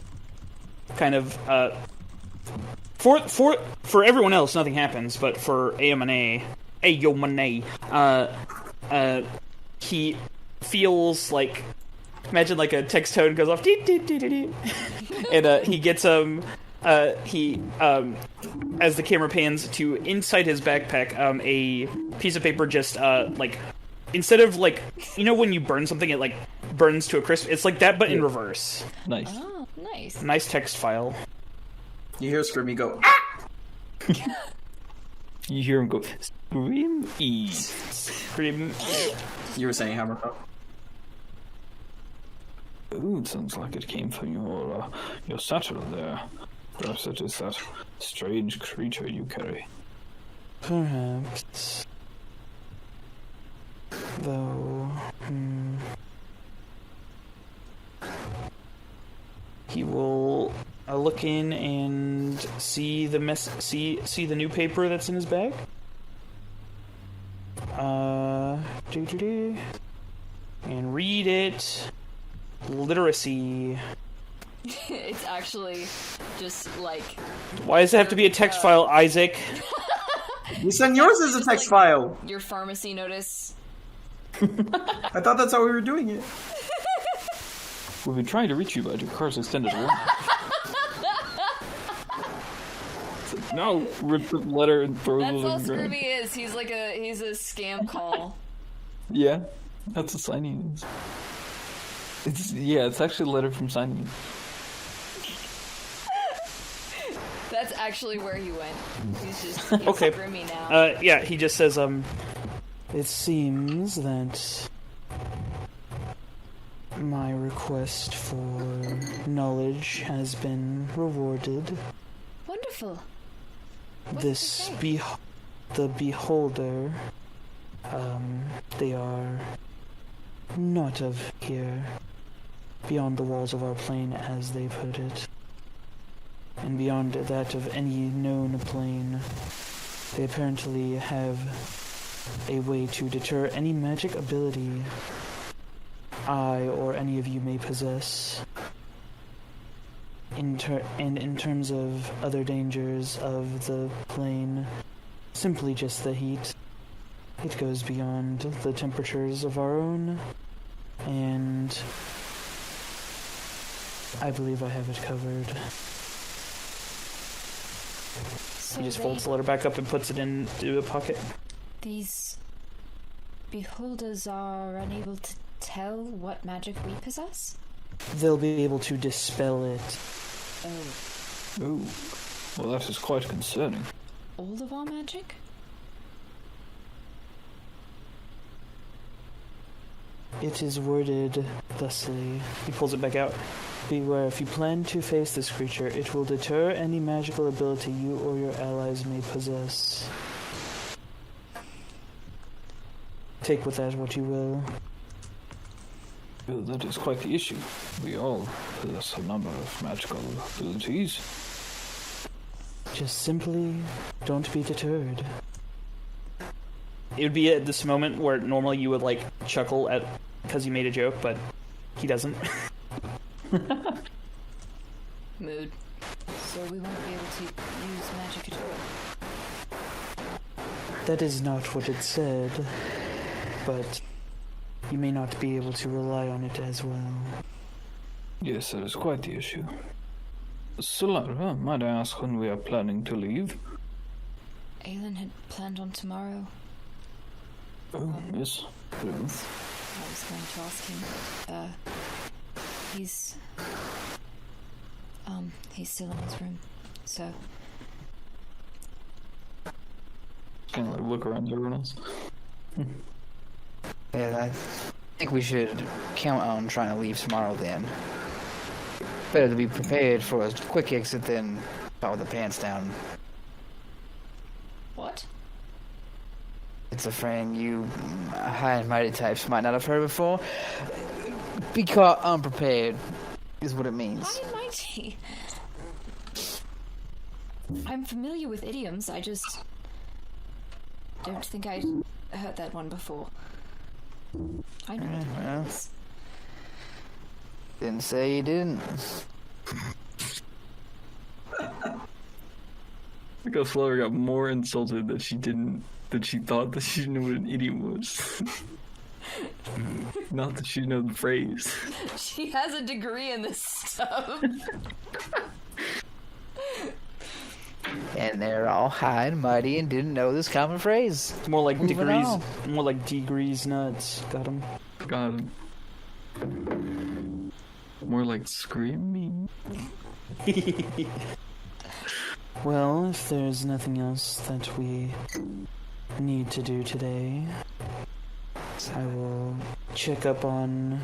kind of for everyone else nothing happens, but for Eyamon'e, he feels like, imagine like a text tone goes off, dee, dee, dee, dee, dee. And he gets as the camera pans to inside his backpack, a piece of paper just like, instead of like, you know when you burn something it like burns to a crisp, it's like that but in reverse. Nice. Oh, nice. Nice text file. You hear Scrimmy go, ah! You hear him go, Scream E. Scream. You were saying Hammerfell? Ooh, it sounds like it came from your satchel there. Perhaps it is that strange creature you carry. Perhaps. Though, he will look in and see the see the new paper that's in his bag. And read it. Literacy. It's actually just like... Why does it have to be a text file, Isaac? You send yours as a text file! Your pharmacy notice. I thought that's how we were doing it. We've been trying to reach you, but your car's extended warranty. No, rip the letter and throw it That's in the all ground. Scrooby is. He's a scam call. Yeah, that's a signing. It's actually a letter from signing. That's actually where he went. He's Okay. Scroomy now. Yeah, he just says, it seems that my request for knowledge has been rewarded. Wonderful. What This did he say? the beholder, they are not of here, beyond the walls of our plane, as they put it, and beyond that of any known plane. They apparently have a way to deter any magic ability I or any of you may possess. In terms of other dangers of the plane, simply just the heat. It goes beyond the temperatures of our own, and I believe I have it covered. So He just folds the letter back up and puts it into a pocket. These beholders are unable to tell what magic we possess? They'll be able to dispel it. Oh, Oh, well, that is quite concerning. all of our magic? It is worded thusly. He pulls it back out. Beware, if you plan to face this creature, it will deter any magical ability you or your allies may possess. Take with that what you will. Well, that is quite the issue. We all possess a number of magical abilities. Just simply don't be deterred. It would be at this moment where normally you would like chuckle at because you made a joke, but he doesn't. Mood. So we won't be able to use magic at all. That is not what it said, but you may not be able to rely on it as well. Yes, that is quite the issue. Silyra, might I ask when we are planning to leave? Aelin had planned on tomorrow. Oh, yes. True. I was going to ask him. He's still in his room, so... Kind of like look around at everyone else. Yeah, I think we should count on trying to leave tomorrow then. better to be prepared for a quick exit than caught with the pants down. What? It's a frame you high and mighty types might not have heard before. Be caught unprepared is what it means. High and mighty. I'm familiar with idioms, I just don't think I heard that one before. I know what it Well, means. didn't say you didn't. Because Flora got more insulted that she thought that she knew what an idiom was. Not that she knew the phrase. She has a degree in this stuff. And they're all high and mighty and didn't know this common phrase. It's more like Moving degrees. on. More like degrees nuts. Got him. Got him. More like screaming. Well, if there's nothing else that we need to do today, I will check up on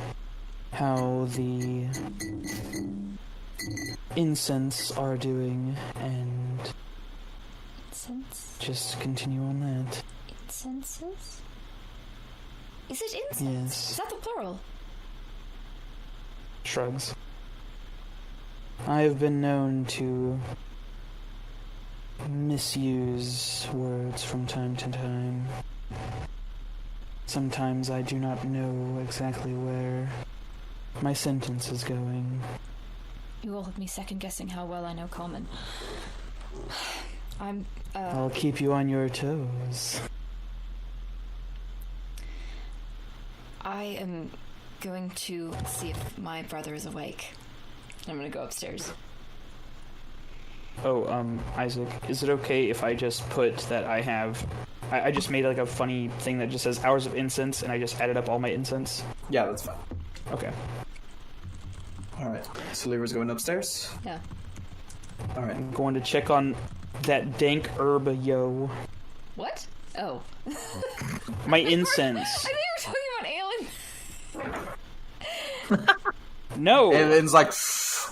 how the incense are doing and Incense? just continue on that. Incenses? Is it incense? Yes. Is that the plural? Shrugs. I have been known to misuse words from time to time. Sometimes I do not know exactly where my sentence is going. You all have me second guessing how well I know common. I'll keep you on your toes. I am going to see if my brother is awake. I'm gonna go upstairs. Oh, Isaac, is it okay if I just put that I just made like a funny thing that just says hours of incense and I just added up all my incense? Yeah, that's fine. Okay. Alright, Silyra's going upstairs. Yeah. Alright. I'm going to check on that dank herb, yo. What? Oh. My I incense. thought you were talking about Aelin. No. Aelin's like,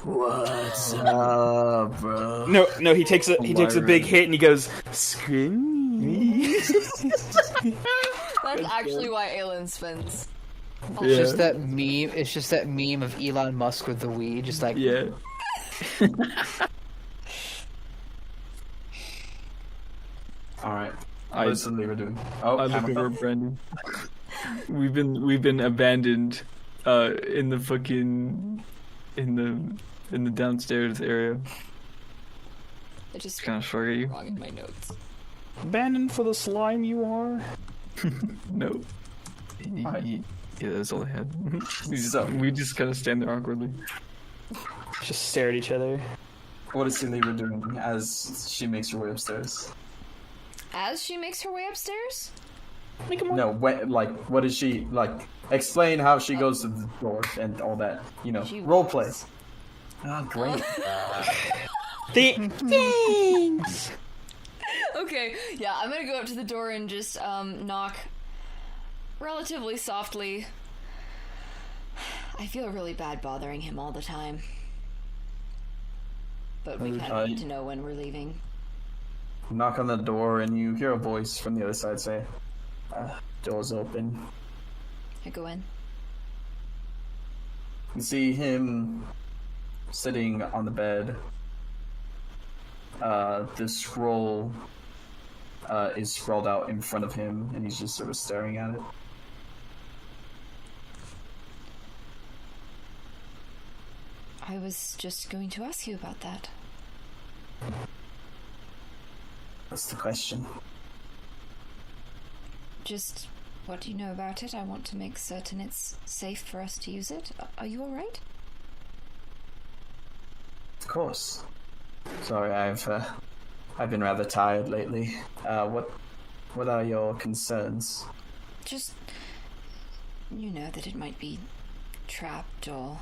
what's up, bro? No, he takes a big hit and he goes, scream. That's actually why Aelin spins. It's just that meme. It's just that meme of Elon Musk with the weed, just like Yeah. Alright. I- What's Silyra doing? Oh, I look Hammerfell. over Brandy. We've been abandoned in the fucking in the downstairs area. I just Kind of shrug at you. wrong in my notes. Abandoned for the slime you are. No. Alright. Yeah, that's all I had. So- we just kind of stand there awkwardly. Just stare at each other. What is Silyra doing as she makes her way upstairs? As she makes her way upstairs? No, what is she, explain how she goes to the door and all that, She role play. walks. Ah, great. Thanks. Okay, yeah, I'm gonna go up to the door and just knock relatively softly. I feel really bad bothering him all the time. But we kind of need to know when we're leaving. Knock on the door and you hear a voice from the other side say, door's open. I go in. You see him sitting on the bed. The scroll is scrawled out in front of him, and he's just sort of staring at it. I was just going to ask you about that. That's the question. Just what do you know about it? I want to make certain it's safe for us to use it. Are you alright? Of course. Sorry, I've been rather tired lately. What are your concerns? Just, you know, that it might be trapped or...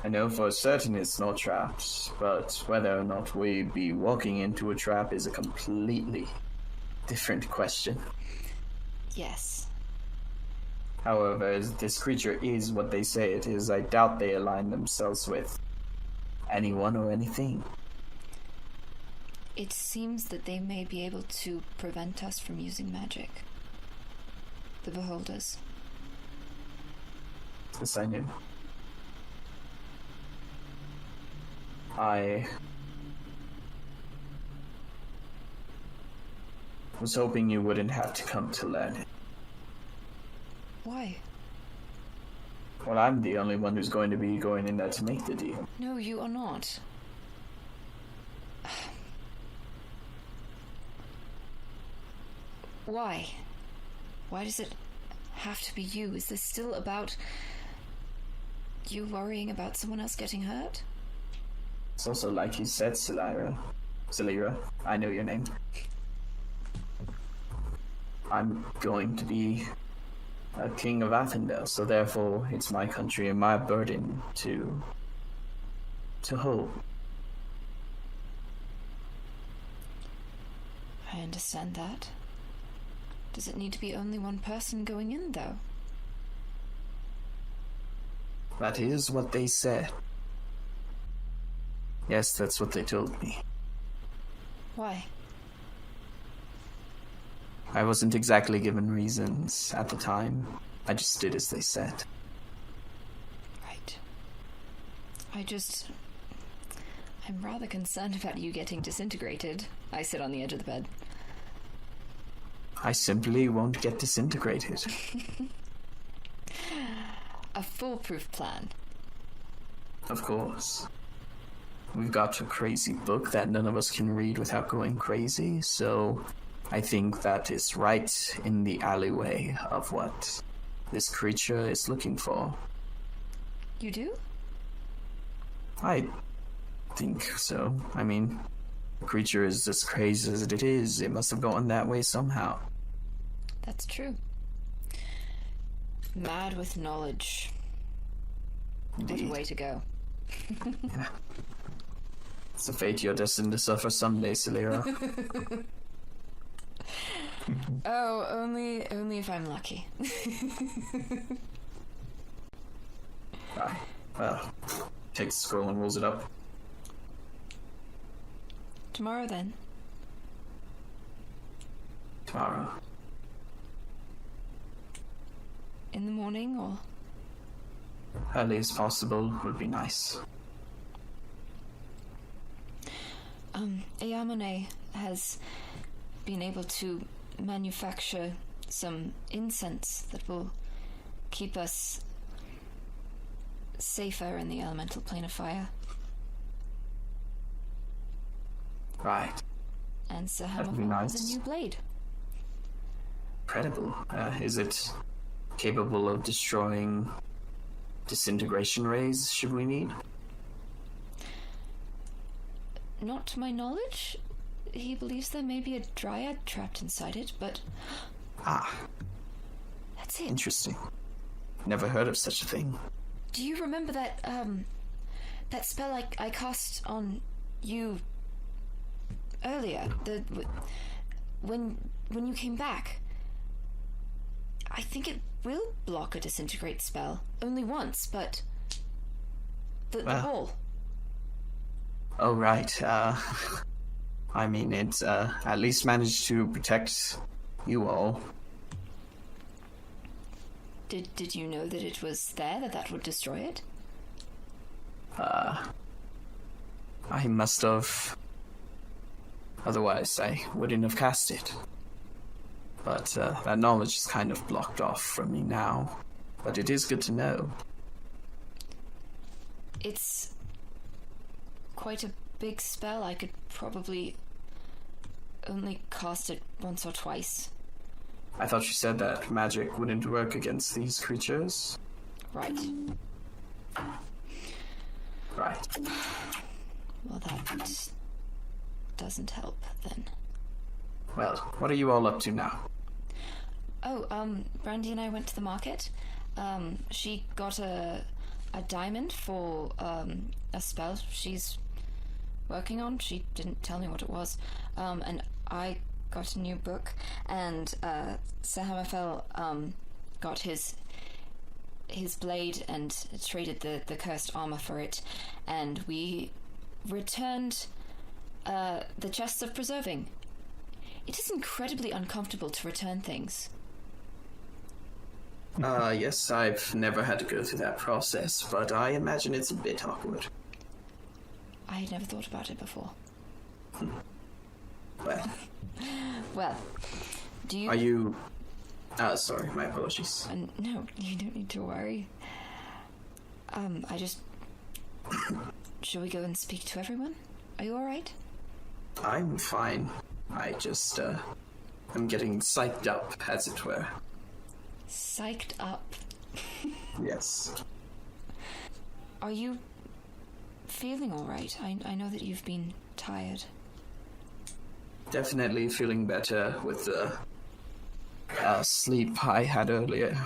I know for certain it's not trapped, but whether or not we be walking into a trap is a completely different question. Yes. However, as this creature is what they say it is, I doubt they align themselves with anyone or anything. It seems that they may be able to prevent us from using magic. The Beholders. This I knew. I was hoping you wouldn't have to come to learn it. Why? Well, I'm the only one who's going to be going in there to make the deal. No, you are not. Why? Why does it have to be you? Is this still about you worrying about someone else getting hurt? It's also like you said, Silyra, I know your name. I'm going to be a king of Athendel, so therefore it's my country and my burden to hold. I understand that. Does it need to be only one person going in, though? That is what they said. Yes, that's what they told me. Why? I wasn't exactly given reasons at the time. I just did as they said. Right. I'm rather concerned about you getting disintegrated. I sit on the edge of the bed. I simply won't get disintegrated. A foolproof plan. Of course. We've got a crazy book that none of us can read without going crazy, so I think that is right in the alleyway of what this creature is looking for. You do? I think so. I mean, the creature is as crazy as it is. It must have gone that way somehow. That's true. Mad with knowledge. Indeed. What a way to go. Yeah. It's a fate you're destined to suffer someday, Silyra. Oh, only if I'm lucky. Aye. Well, takes the scroll and rolls it up. Tomorrow, then. Tomorrow. In the morning, or? Early as possible would be nice. Eyamon'e has been able to manufacture some incense that will keep us safer in the elemental plane of fire. Right. And Sir That'd be Hammerfell nice. has a new blade. Incredible. Is it capable of destroying disintegration rays, should we need? Not to my knowledge. He believes there may be a dryad trapped inside it, but... Ah, That's it. interesting. Never heard of such a thing. Do you remember that, that spell I cast on you earlier? When you came back? I think it will block a disintegrate spell. Only once, but... The wall. Oh, right. I mean, it at least managed to protect you all. Did you know that it was there, that would destroy it? I must have. Otherwise, I wouldn't have cast it. But that knowledge is kind of blocked off from me now. But it is good to know. It's quite a big spell. I could probably only cast it once or twice. I thought you said that magic wouldn't work against these creatures. Right. Right. Well, that doesn't help, then. Well, what are you all up to now? Oh, Brandy and I went to the market. She got a diamond for, a spell she's working on. She didn't tell me what it was. And I got a new book, and, Sir Hammerfell, got his his blade and traded the cursed armor for it, and we returned the chests of preserving. It is incredibly uncomfortable to return things. Yes, I've never had to go through that process, but I imagine it's a bit awkward. I had never thought about it before. Well, do you... Are you... sorry, my apologies. No, you don't need to worry. I just... Shall we go and speak to everyone? Are you alright? I'm fine. I just, I'm getting psyched up, as it were. Psyched up? Yes. Are you feeling alright? I know that you've been tired. Definitely feeling better with the sleep I had earlier.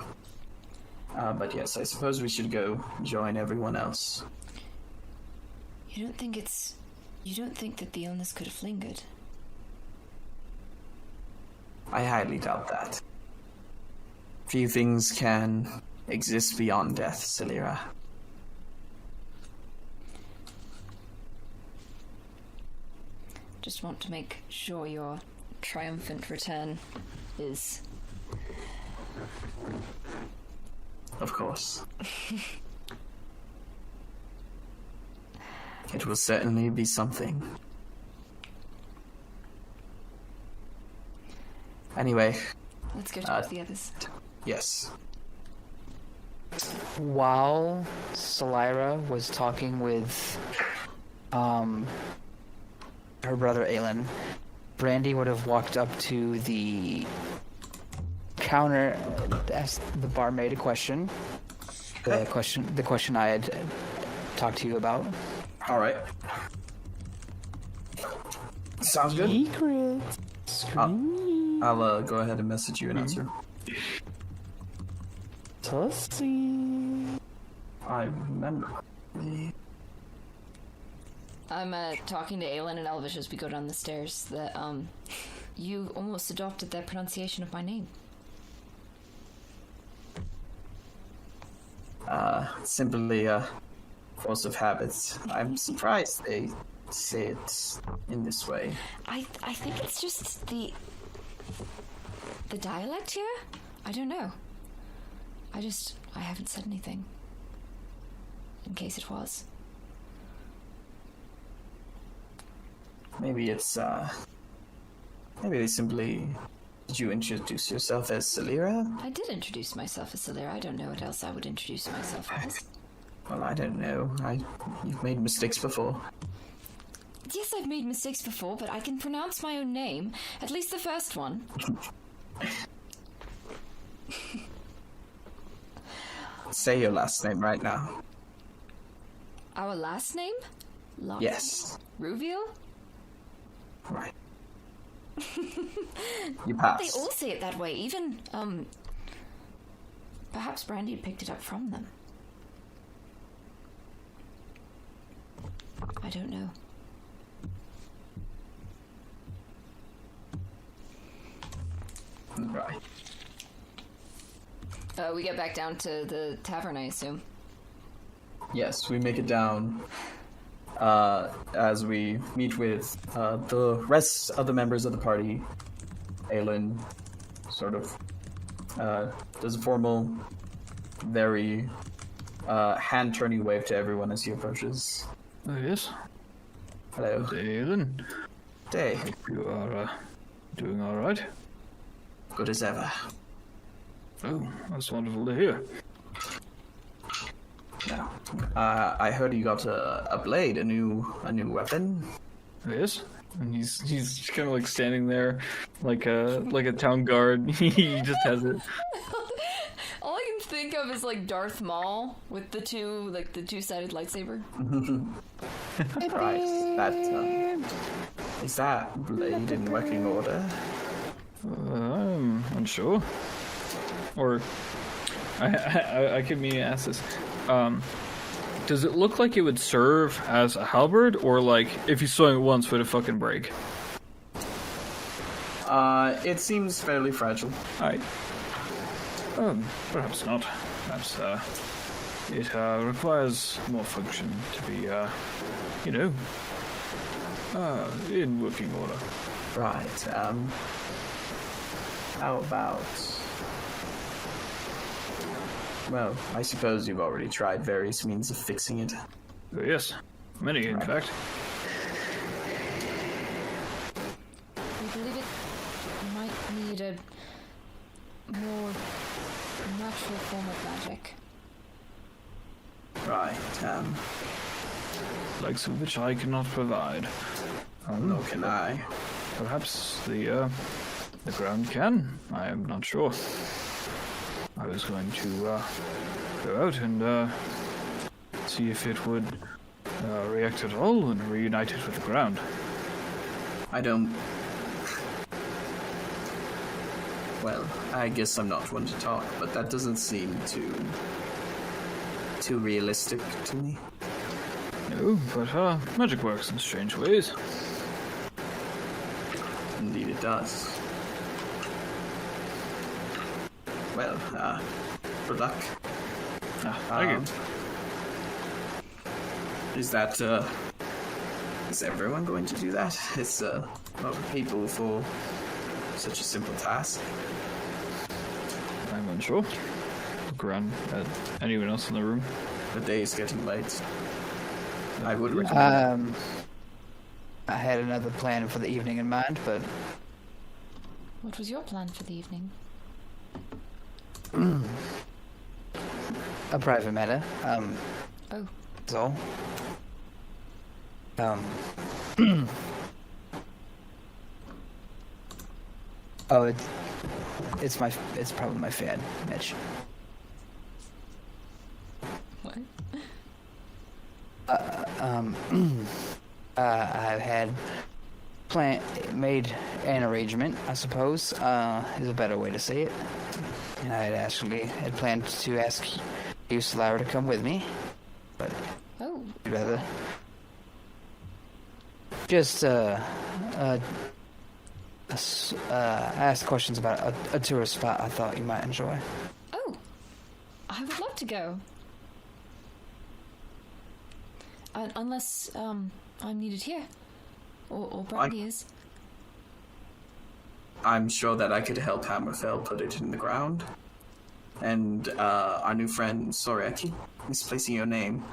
But yes, I suppose we should go join everyone else. You don't think that the illness could have lingered? I highly doubt that. Few things can exist beyond death, Silyra. Just want to make sure your triumphant return is... Of course. It will certainly be something. Anyway. Let's go talk to the others. Yes. While Silyra was talking with her brother Aelin, Brandy would have walked up to the counter, asked the barmaid a question. The question I had talked to you about. All right. Sounds good. Secret. I'll go ahead and message you an answer. Tussy. I remember. I'm talking to Aelin and Elvish as we go down the stairs that you almost adopted that pronunciation of my name. Simply force of habits. I'm surprised they say it in this way. I think it's just the dialect here? I don't know. I haven't said anything. In case it was. Maybe it's, maybe they simply... Did you introduce yourself as Silyra? I did introduce myself as Silyra. I don't know what else I would introduce myself as. Well, I don't know. You've made mistakes before. Yes, I've made mistakes before, but I can pronounce my own name. At least the first one. Say your last name right now. Our last name? Yes. Ruviel? Right. You passed. They all say it that way, even, perhaps Brandy picked it up from them. I don't know. Right. We get back down to the tavern, I assume. Yes, we make it down as we meet with the rest of the members of the party. Aelin sort of does a formal, very hand-turning wave to everyone as he approaches. Oh, yes. Hello. Aelin. Day. Hope you are doing all right. Good as ever. Oh, that's wonderful to hear. Now, I heard you got a blade, a new weapon. Yes, and he's kind of like standing there, like a town guard. He just has it. All I can think of is like Darth Maul with the two-sided lightsaber. Right. Is that blade in working order? I'm unsure. Or I could maybe ask this. Does it look like it would serve as a halberd, or like if you swing it once would it fucking break? It seems fairly fragile. Perhaps not. Perhaps it requires more function to be, in working order. Right. How about... Well, I suppose you've already tried various means of fixing it. Yes, many, in fact. We believe it might need a more natural form of magic. Right. Likes of which I cannot provide. Nor can I. Perhaps the ground can. I am not sure. I was going to go out and see if it would react at all and reunite it with the ground. I don't... Well, I guess I'm not one to talk, but that doesn't seem too realistic to me. No, but magic works in strange ways. Indeed it does. Well, good luck. Thank you. Is everyone going to do that? It's a lot of people for such a simple task. I'm unsure. Look around at anyone else in the room. The day is getting late. I would recommend. I had another plan for the evening in mind, but What was your plan for the evening? a private matter. Oh. That's all. Oh, it's probably my fad, Mitch. What? I've had made an arrangement, I suppose, is a better way to say it. And I had planned to ask you, Silyra, to come with me, but I'd rather just ask questions about a tourist spot I thought you might enjoy. Oh, I would love to go. Unless I'm needed here, or Brandy is. I'm sure that I could help Hammerfell put it in the ground. And our new friend, sorry, I keep misplacing your name.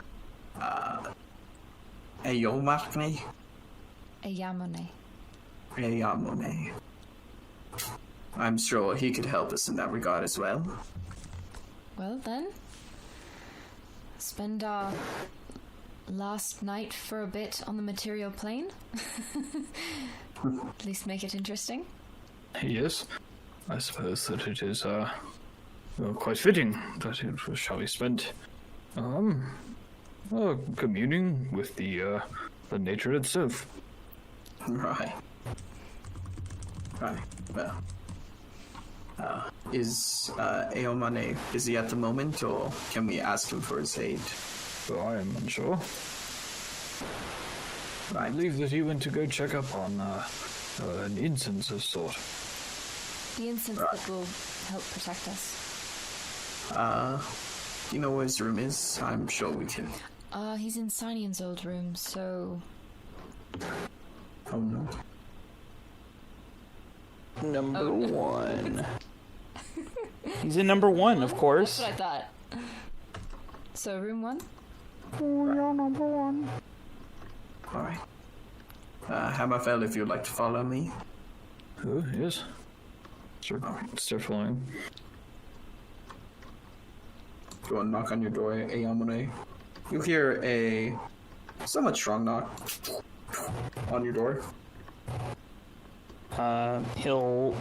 Eyamon'e? Eyamon'e. Eyamon'e. I'm sure he could help us in that regard as well. Well then, spend our last night for a bit on the material plane. At least make it interesting. Yes, I suppose that it is quite fitting that it was, shall we, spent communing with the nature itself. Right. Well, is Eyamon'e busy at the moment, or can we ask him for his aid? Well, I am unsure. Right. I believe that he went to go check up on an incense of sort. The incense that will help protect us. Do you know where his room is? I'm sure we can. He's in Sinyon's old room, so... Oh no. Number one. He's in number one, of course. That's what I thought. So, room 1? Oh, you're number one. Alright. Hammerfell, if you'd like to follow me. Oh, yes. Start following. Go and knock on your door, Eyamon'e. You hear a somewhat strong knock on your door. He'll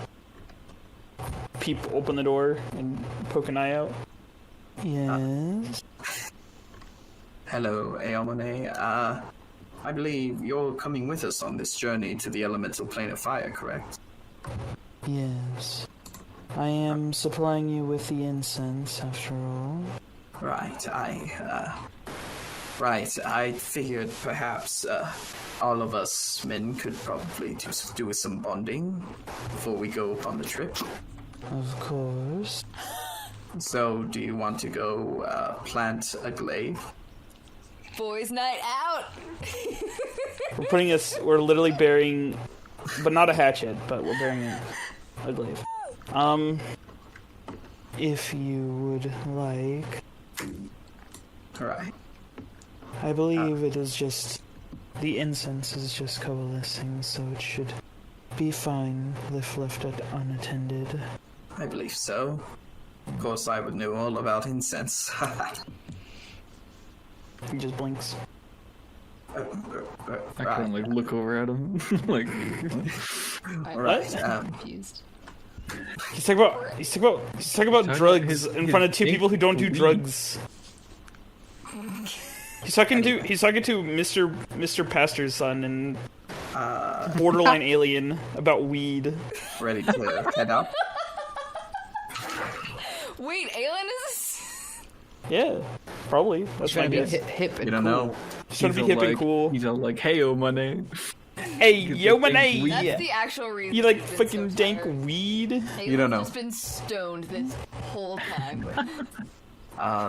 open the door and poke an eye out. Yes. Hello, Eyamon'e. I believe you're coming with us on this journey to the elemental plane of fire, correct? Yes. I am supplying you with the incense, after all. Right, I figured perhaps all of us men could probably do with some bonding before we go upon the trip. Of course. So, do you want to go plant a glaive? Boys' night out. We're literally burying, but not a hatchet, but we're burying a glaive. If you would like. Alright. I believe it is just... The incense is just coalescing, so it should be fine if left unattended. I believe so. Of course, I would know all about incense. He just blinks. I can look over at him. Like, Alright, Confused. He's talking about drugs in front of two people who don't do drugs. He's talking to Mr. Pastor's son and borderline alien about weed. ready to head out. Wait, Aelin is. Yeah, probably. That's my Trying to be guess. hip and You don't cool. know. He's trying to be hip and cool. He's all like, "Hey, Eyamon'e." Hey, yo, money! That's the actual reason. You like he's been fucking so dank tired. weed? Aelin's You don't know. just been stoned this whole time.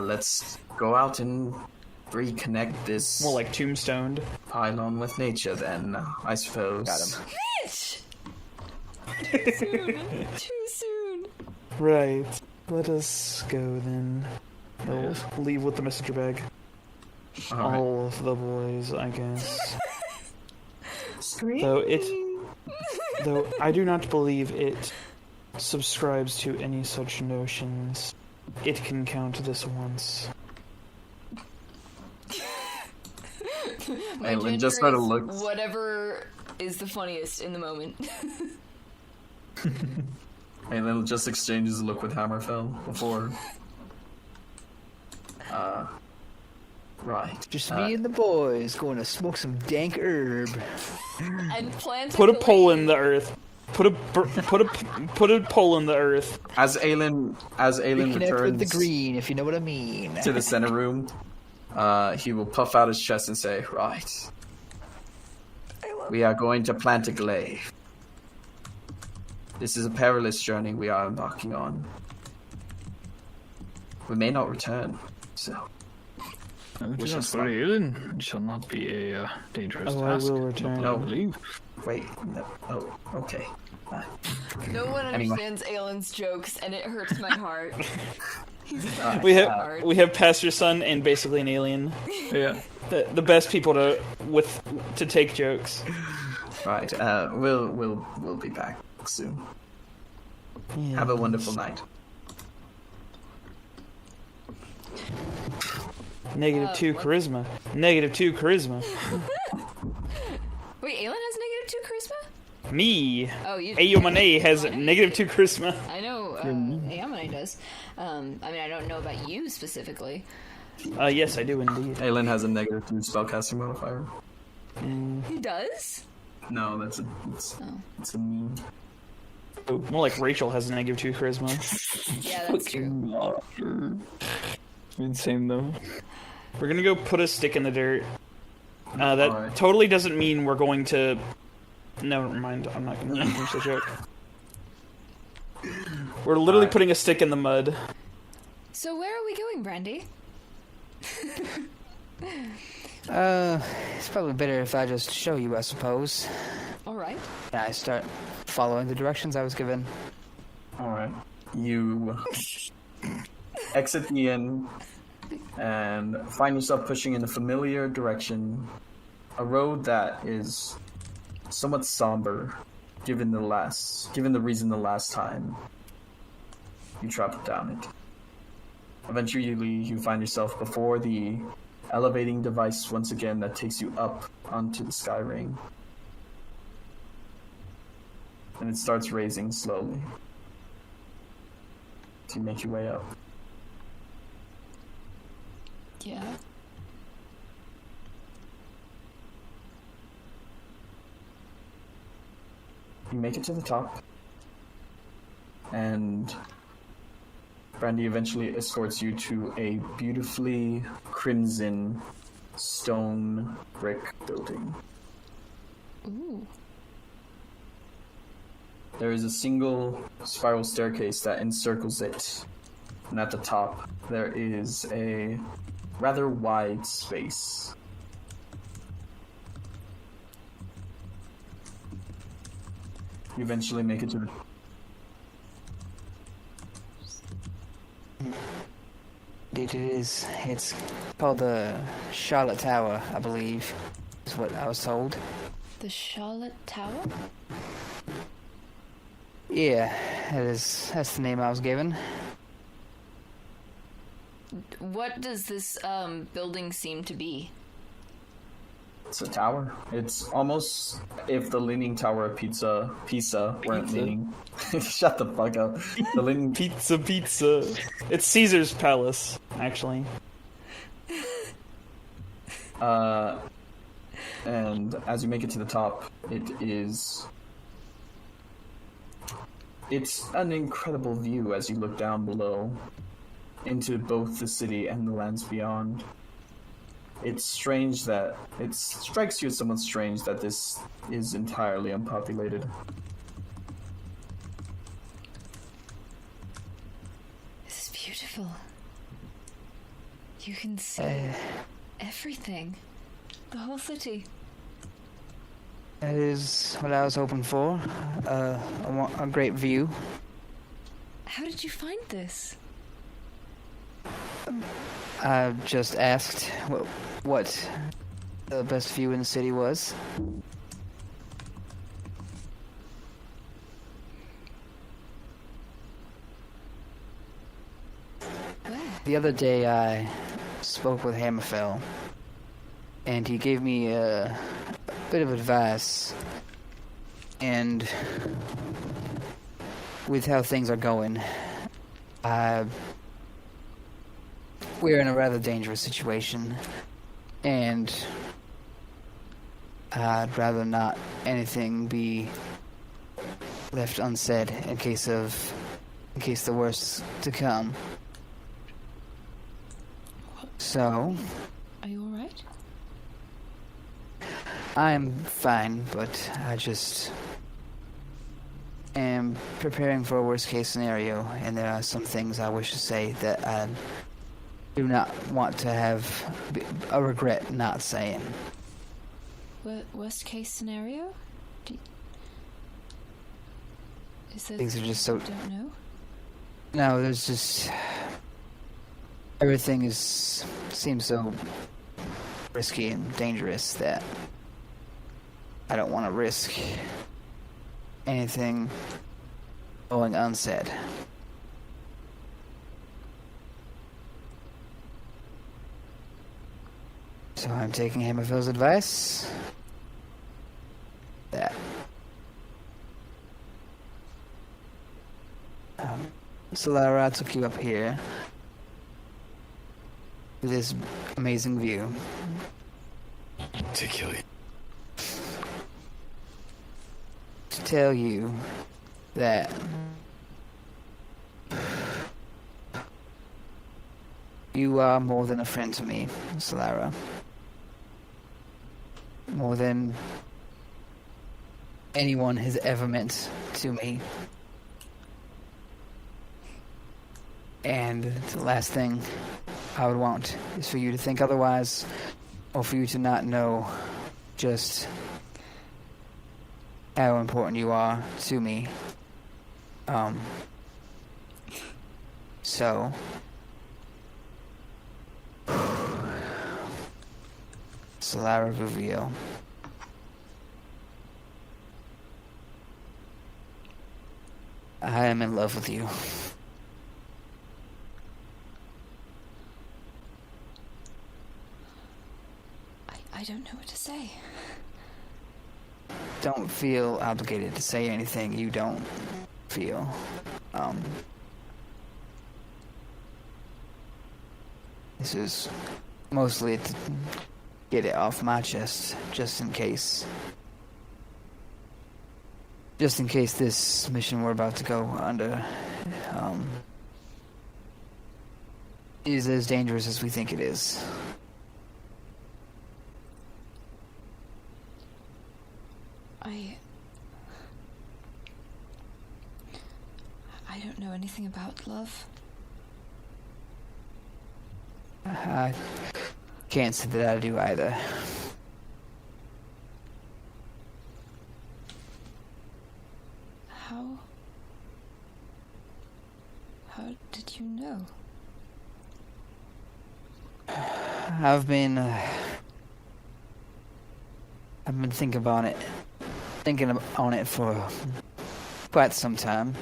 Let's go out and reconnect this More like tombstoned. pylon with nature then, I suppose. Got him. Bitch! Too soon. Too soon. Right. Let us go then. He'll leave with the messenger bag. Alright. All of the boys, I guess. Scream. Though I do not believe it subscribes to any such notions. It can count this once. My Aelin gender just sort of is looks. whatever is the funniest in the moment. Aelin just exchanges a look with Hammerfell before. Right. Just me and the boys going to smoke some dank herb. And plant Put a glaive. pole in the earth. Put a pole in the earth. As Aelin Reconnect with the returns green, if you know what I mean. to the center room, he will puff out his chest and say, "Right. We are going to plant a glaive. This is a perilous journey we are embarking on. We may not return, so Do shall not worry, Eyamon'e. It shall not be a dangerous Oh, I task. will return. I believe. wait. No. Oh, okay. No one Anyway. understands Aelin's jokes, and it hurts my heart. We hard. have Pastor's son and basically an alien. Yeah. The best people to take jokes. Right. We'll be back soon. Yeah. Have a wonderful night. -2 charisma. -2 charisma. Wait, Aelin has -2 charisma? Me. Oh, you. Eyamon'e has -2 charisma. I know Eyamon'e does. I mean, I don't know about you specifically. Yes, I do indeed. Aelin has a -2 spellcasting modifier. He does? No, it's a meme. More like Rachel has a -2 charisma. Yeah, that's true. Insane though. We're gonna go put a stick in the dirt. That Alright. totally doesn't mean we're going to. No, never mind. I'm not gonna finish the joke. We're literally putting a stick in the mud. So where are we going, Brandy? It's probably better if I just show you, I suppose. All right. And I start following the directions I was given. Alright. You exit the inn and find yourself pushing in a familiar direction. A road that is somewhat somber, given the reason the last time you traveled down it. Eventually, you find yourself before the elevating device once again that takes you up onto the sky ring. And it starts raising slowly. So you make your way up. Yeah. You make it to the top, and Brandy eventually escorts you to a beautifully crimson stone brick building. Ooh. There is a single spiral staircase that encircles it, and at the top there is a rather wide space. You eventually make it to the... It is. It's called the Charlotte Tower, I believe, is what I was told. The Charlotte Tower? Yeah, that's the name I was given. What does this building seem to be? It's a tower. It's almost if the Leaning Tower of Pisa weren't leaning. Shut the fuck up. The Leaning Pizza. It's Caesar's palace, actually. And as you make it to the top, it's an incredible view as you look down below into both the city and the lands beyond. It's strange that it strikes you as somewhat strange that this is entirely unpopulated. This is beautiful. You can see everything. The whole city. That is what I was hoping for. A great view. How did you find this? I just asked what the best view in the city was. Where? The other day I spoke with Hammerfell, and he gave me a bit of advice, and with how things are going, we're in a rather dangerous situation, and I'd rather not anything be left unsaid in case the worst to come. So, Are you alright? I'm fine, but I just am preparing for a worst case scenario, and there are some things I wish to say that I do not want to have a regret not saying. Worst case scenario? Is there Things are just so... I don't know? No, there's just... Everything seems so risky and dangerous that I don't want to risk anything going unsaid. So I'm taking Hammerfell's advice. That. Silyra, I took you up here to this amazing view. Particularly. To tell you that you are more than a friend to me, Silyra. More than anyone has ever meant to me. And the last thing I would want is for you to think otherwise, or for you to not know just how important you are to me. So... Silyra Vuvio. I am in love with you. I don't know what to say. Don't feel obligated to say anything you don't feel. This is mostly to get it off my chest, just in case. Just in case this mission we're about to go under is as dangerous as we think it is. I don't know anything about love. I can't say that I do either. How did you know? I've been thinking on it for quite some time,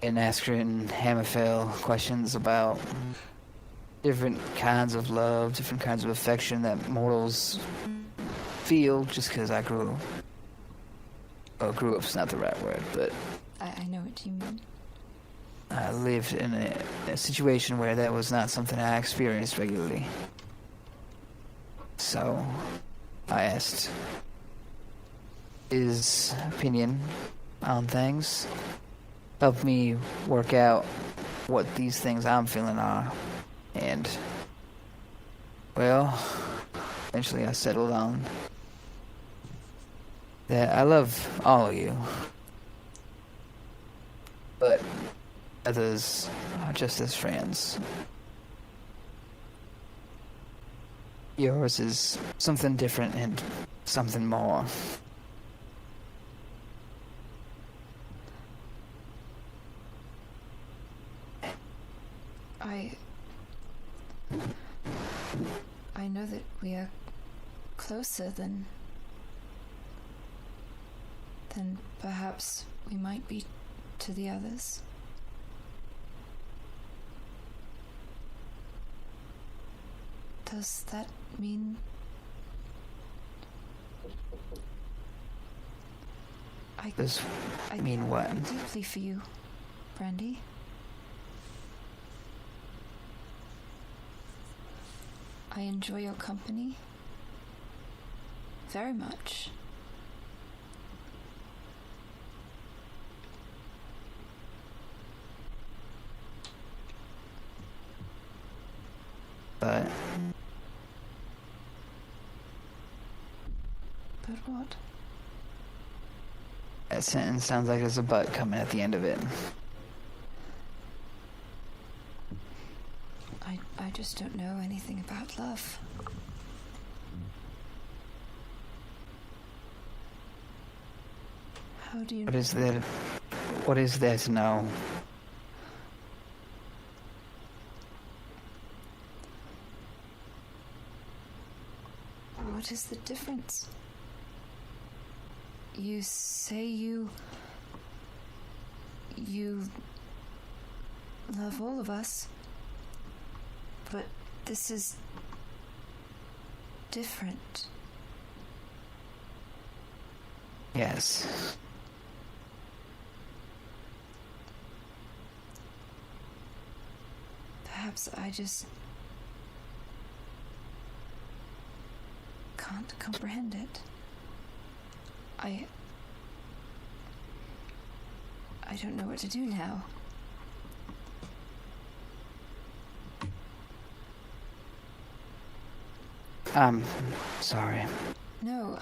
and asking Hammerfell questions about different kinds of love, different kinds of affection that mortals feel. Just because I grew up's not the right word, but I know what you mean. I lived in a situation where that was not something I experienced regularly. So I asked his opinion on things, helped me work out what these things I'm feeling are, and, well, eventually I settled on that I love all of you, but others are just as friends. Yours is something different and something more. I know that we are closer than perhaps we might be to the others. Does that mean I mean what? care deeply for you, Brandy. I enjoy your company very much. But what? That sentence sounds like there's a but coming at the end of it. I just don't know anything about love. How do you know? What is there to know? What is the difference? You say you love all of us, but this is different. Yes. Perhaps I just can't comprehend it. I don't know what to do now. I'm sorry. No,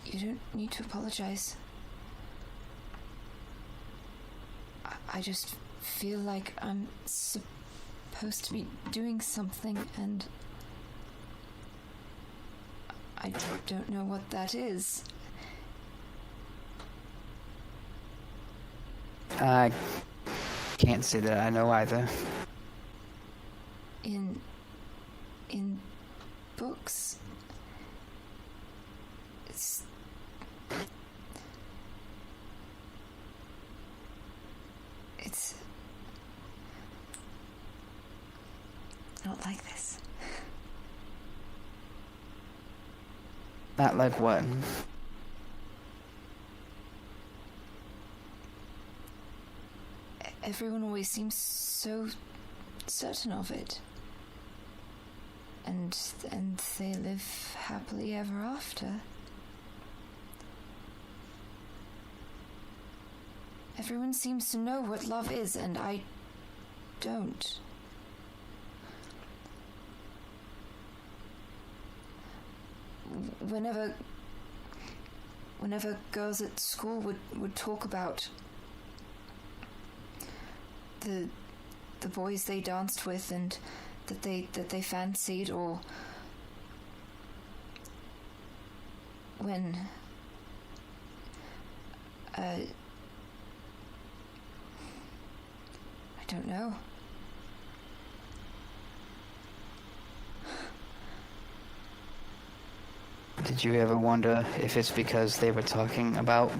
you don't need to apologize. I just feel like I'm supposed to be doing something, and I don't know what that is. I can't say that I know either. In books, it's not like this. Not like what? Everyone always seems so certain of it. And they live happily ever after. Everyone seems to know what love is, and I don't. Whenever girls at school would talk about the boys they danced with and that they fancied, or when I don't know. Did you ever wonder if it's because they were talking about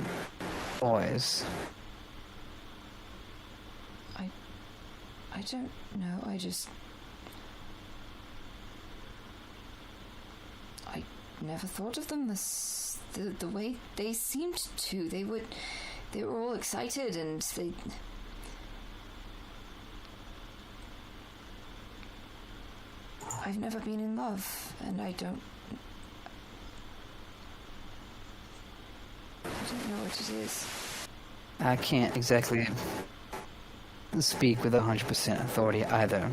boys? I don't know. I never thought of them the way they seemed to. They were all excited, and I've never been in love, and I don't know what it is. I can't exactly speak with 100% authority either,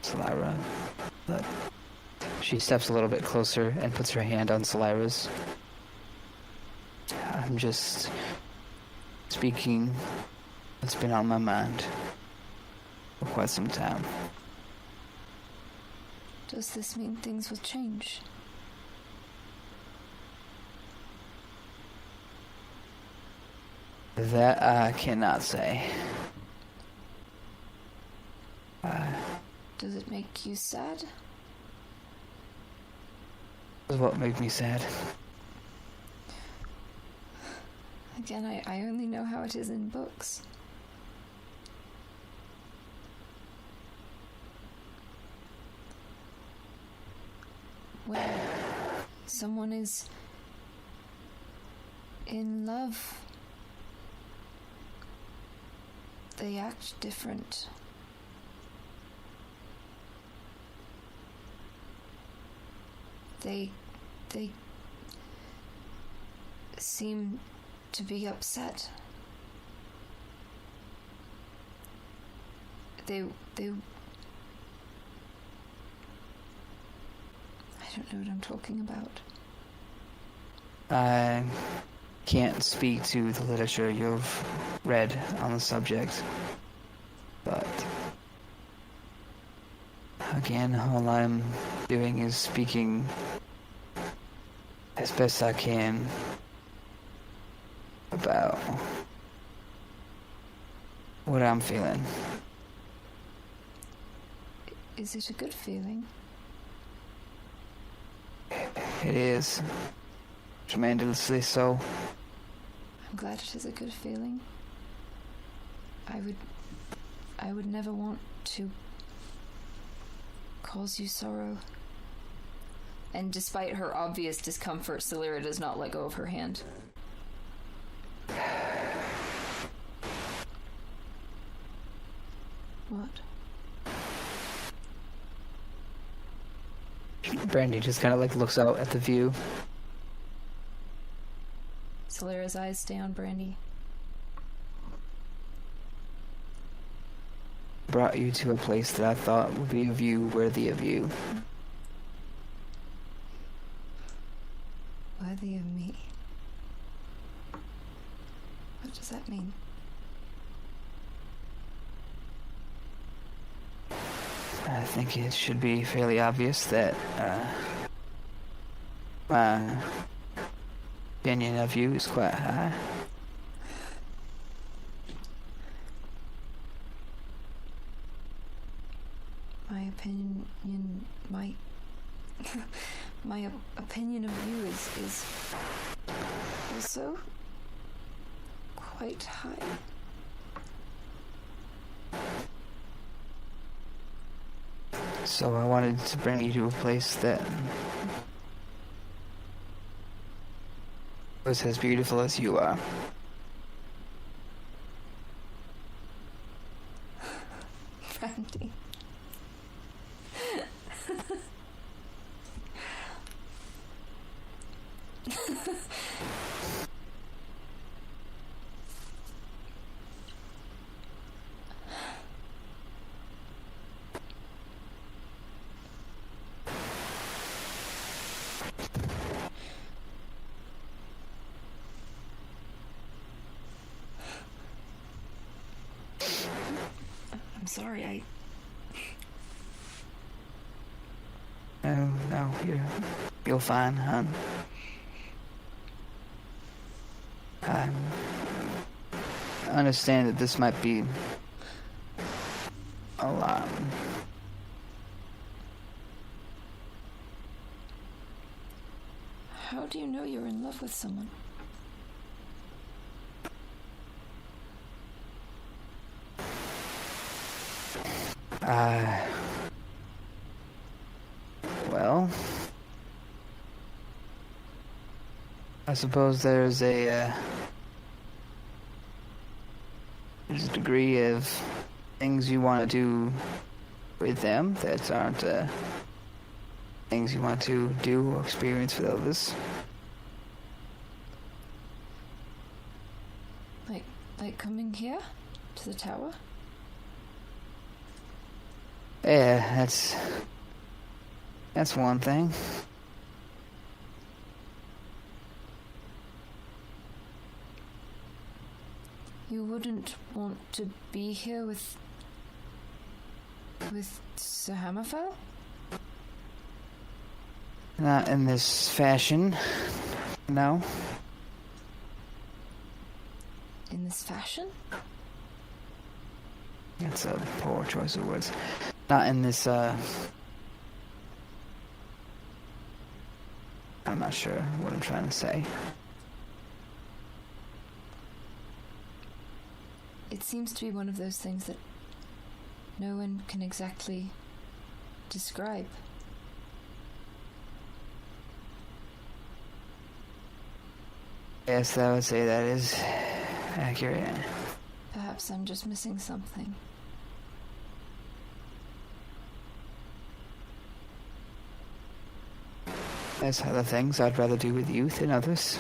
Silyra, but she steps a little bit closer and puts her hand on Silyra's. I'm just speaking what's been on my mind for quite some time. Does this mean things will change? That I cannot say. Does it make you sad? That's what made me sad. Again, I only know how it is in books. When someone is in love, they act different. They seem to be upset. They I don't know what I'm talking about. I can't speak to the literature you've read on the subject, but again, all I'm doing is speaking as best I can about what I'm feeling. Is it a good feeling? It is tremendously so. I'm glad it is a good feeling. I would never want to cause you sorrow. And despite her obvious discomfort, Silyra does not let go of her hand. What? Brandy just kind of like looks out at the view. Silyra's eyes stay on Brandy. Brought you to a place that I thought would be a view worthy of you. Worthy of me? What does that mean? I think it should be fairly obvious that my opinion of you is quite high. My opinion, my opinion of you is also quite high. So I wanted to bring you to a place that was as beautiful as you are. Brandy. sorry. No, you're fine, hon. I understand that this might be a lot. How do you know you're in love with someone? Well, I suppose there's a degree of things you want to do with them that aren't things you want to do or experience with others. Like coming here to the tower? Yeah, that's one thing. You wouldn't want to be here with Sir Hammerfell? Not in this fashion, no. In this fashion? That's a poor choice of words. Not in this, I'm not sure what I'm trying to say. It seems to be one of those things that no one can exactly describe. Yes, I would say that is accurate. Perhaps I'm just missing something. There's other things I'd rather do with youth than others.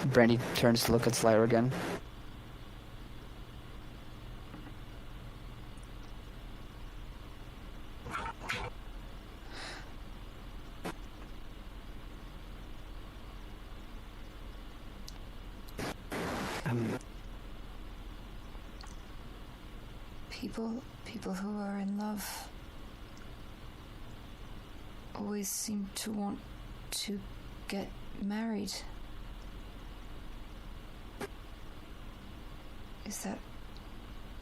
Brandy turns to look at Silyra again. People who are in love always seem to want to get married. Is that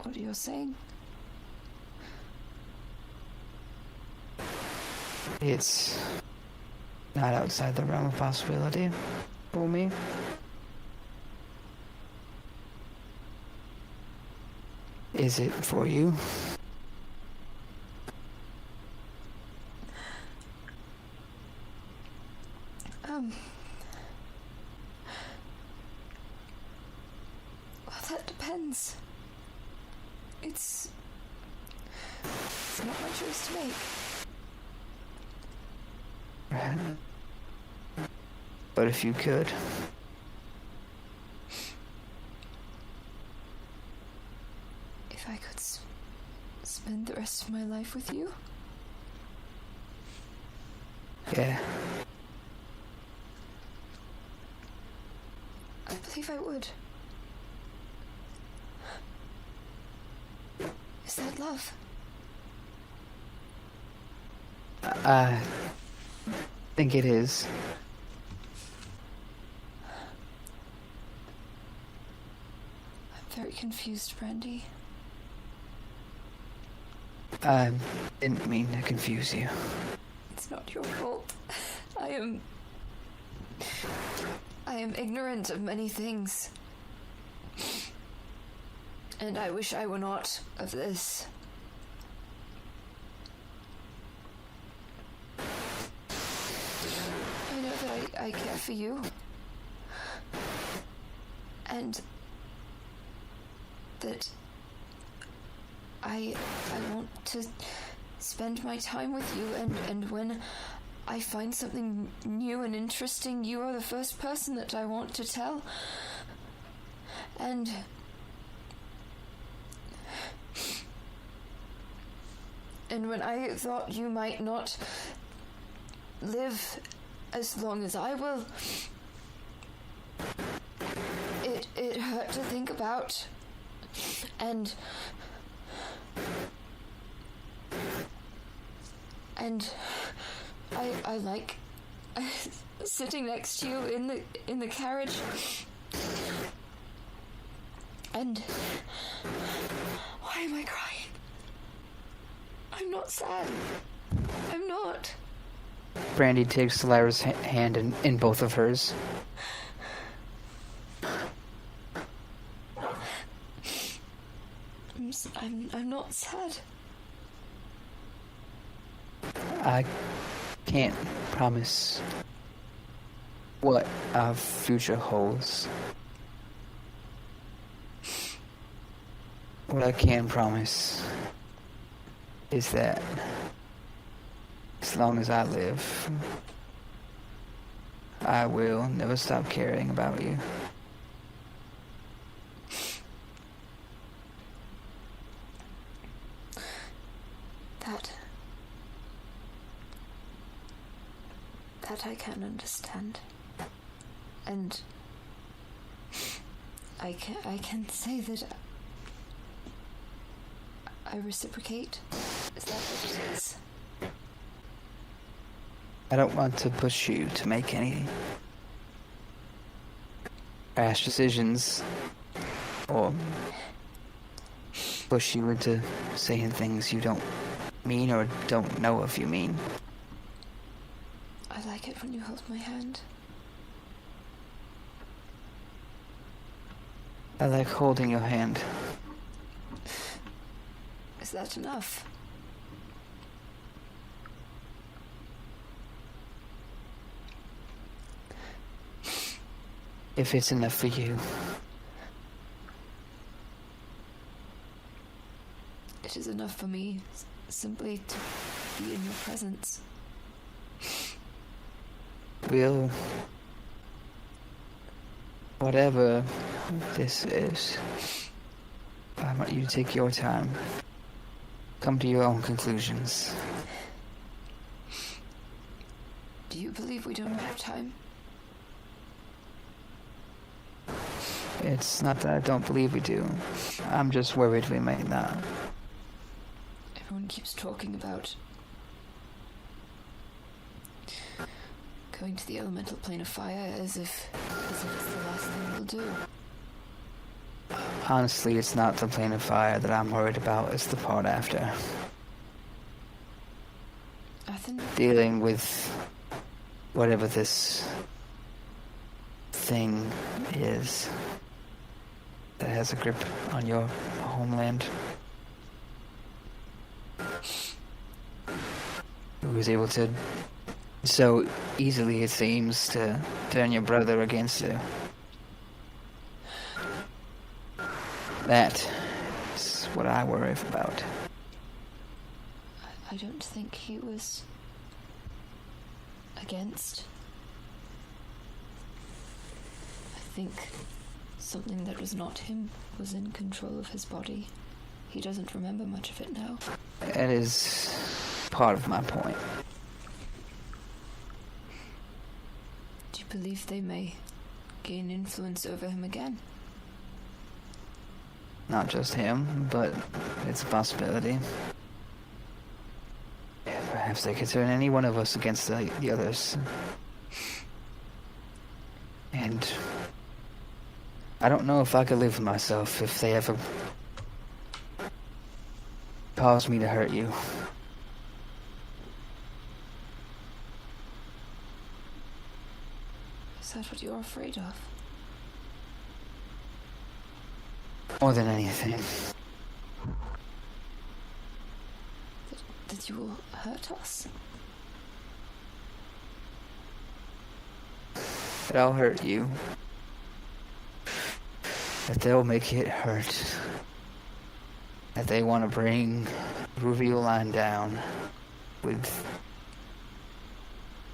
what you're saying? It's not outside the realm of possibility for me. Is it for you? Well, that depends. It's not my choice to make. But if you could. If I could spend the rest of my life with you? Yeah. I believe I would. Is that love? I think it is. I'm very confused, Brandy. I didn't mean to confuse you. It's not your fault. I am ignorant of many things. And I wish I were not of this. I know that I care for you. And that I want to spend my time with you, and when I find something new and interesting, you are the first person that I want to tell. And when I thought you might not live as long as I will. It hurt to think about, and I like sitting next to you in the carriage, and why am I crying? I'm not sad. I'm not. Brandy takes Silyra's hand in both of hers. I'm not sad. I can't promise what our future holds. What I can promise is that as long as I live, I will never stop caring about you. That I can understand. And I can say that I reciprocate. Is that what it is? I don't want to push you to make any rash decisions or push you into saying things you don't mean or don't know if you mean. I like it when you hold my hand. I like holding your hand. Is that enough? If it's enough for you. It is enough for me, simply to be in your presence. We'll... whatever this is, I want you to take your time. Come to your own conclusions. Do you believe we don't have time? It's not that I don't believe we do. I'm just worried we might not. Everyone keeps talking about going to the elemental plane of fire as if it's the last thing we'll do. Honestly, it's not the plane of fire that I'm worried about, it's the part after. Dealing with whatever this thing is that has a grip on your homeland. Who was able to so easily, it seems, to turn your brother against you. That is what I worry about. I don't think he was against. I think something that was not him was in control of his body. He doesn't remember much of it now. That is part of my point. Do you believe they may gain influence over him again? Not just him, but it's a possibility. Perhaps they could turn any one of us against the others. And I don't know if I could live with myself if they ever caused me to hurt you. Is that what you're afraid of? More than anything. That you will hurt us? That I'll hurt you. That they'll make it hurt. That they want to bring Ruvial Line down with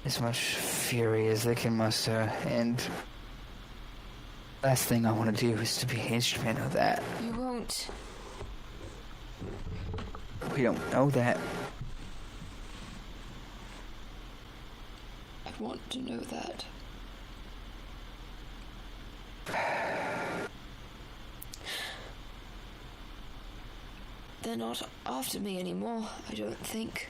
as much fury as they can muster, and last thing I want to do is to be an instrument of that. You won't. We don't know that. I'm want to know that. They're not after me anymore, I don't think.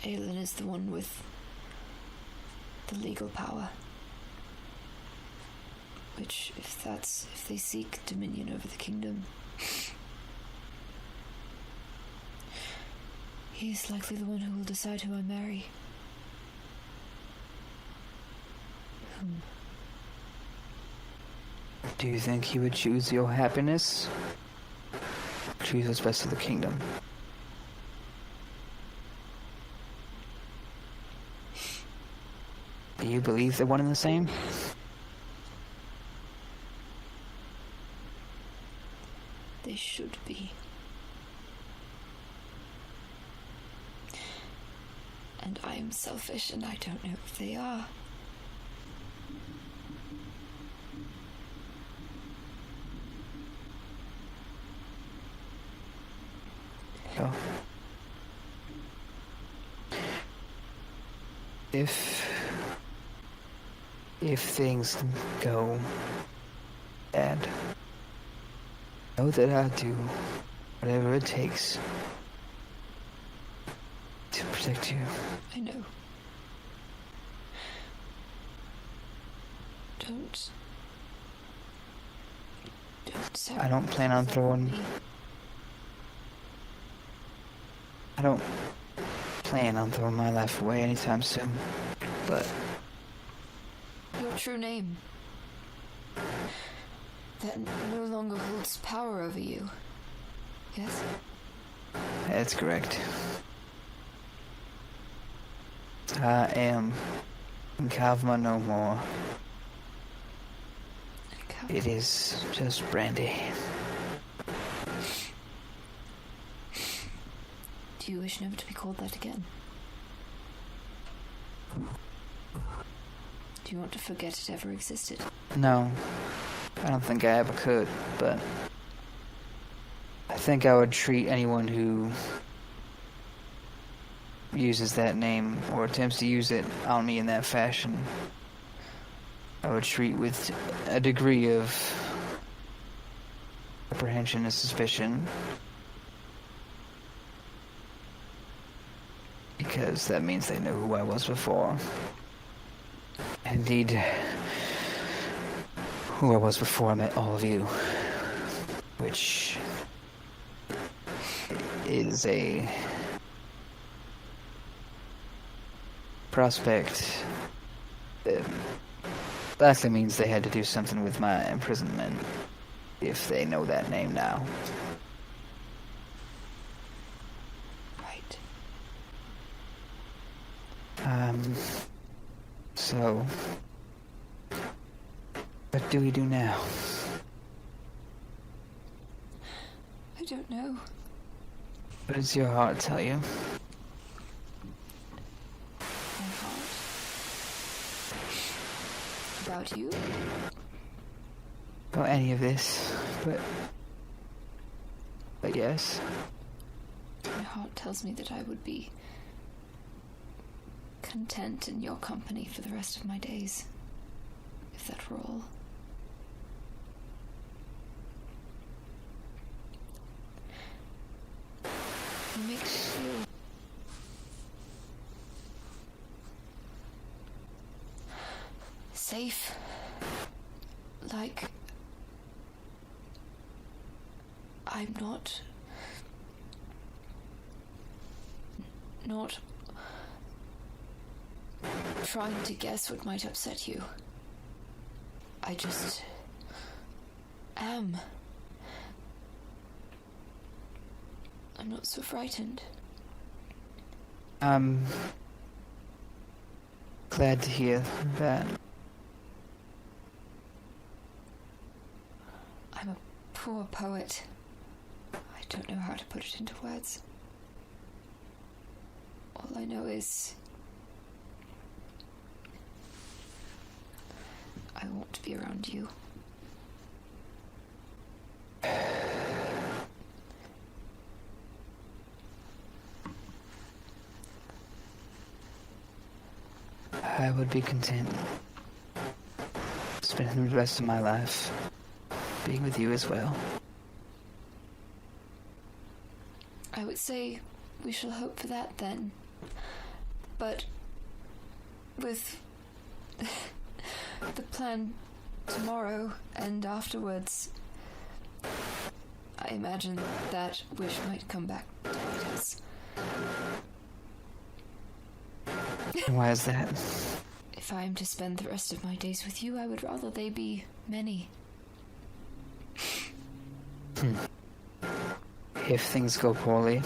Aelin is the one with the legal power. Which, if they seek dominion over the kingdom, he is likely the one who will decide who I marry. Do you think he would choose your happiness? Choose what's best for the kingdom? Do you believe they're one and the same? They should be. And I am selfish, and I don't know if they are. So, if things go bad, know that I'll do whatever it takes to protect you. I know. Don't I don't plan on throwing... I don't plan on throwing my life away anytime soon, but... Your true name. That no longer holds power over you. Yes? That's correct. I am Kavma no more. It is just Brandy. Do you wish never to be called that again? Do you want to forget it ever existed? No, I don't think I ever could, but I think I would treat anyone who uses that name or attempts to use it on me in that fashion, I would treat with a degree of apprehension and suspicion, because that means they know who I was before. Indeed, who I was before I met all of you, which is a prospect that likely means they had to do something with my imprisonment if they know that name now. Right. So what do we do now? I don't know. What does your heart tell you? My heart. About you? About any of this, but yes. My heart tells me that I would be content in your company for the rest of my days, if that were all. It makes me feel safe, like I'm not trying to guess what might upset you. I just am. I'm not so frightened. I'm glad to hear that. I'm a poor poet. I don't know how to put it into words. All I know is I want to be around you. I would be content spending the rest of my life being with you as well. I would say we shall hope for that then. But with the plan tomorrow and afterwards, I imagine that wish might come back to bite us. Why is that? If I am to spend the rest of my days with you, I would rather they be many. If things go poorly,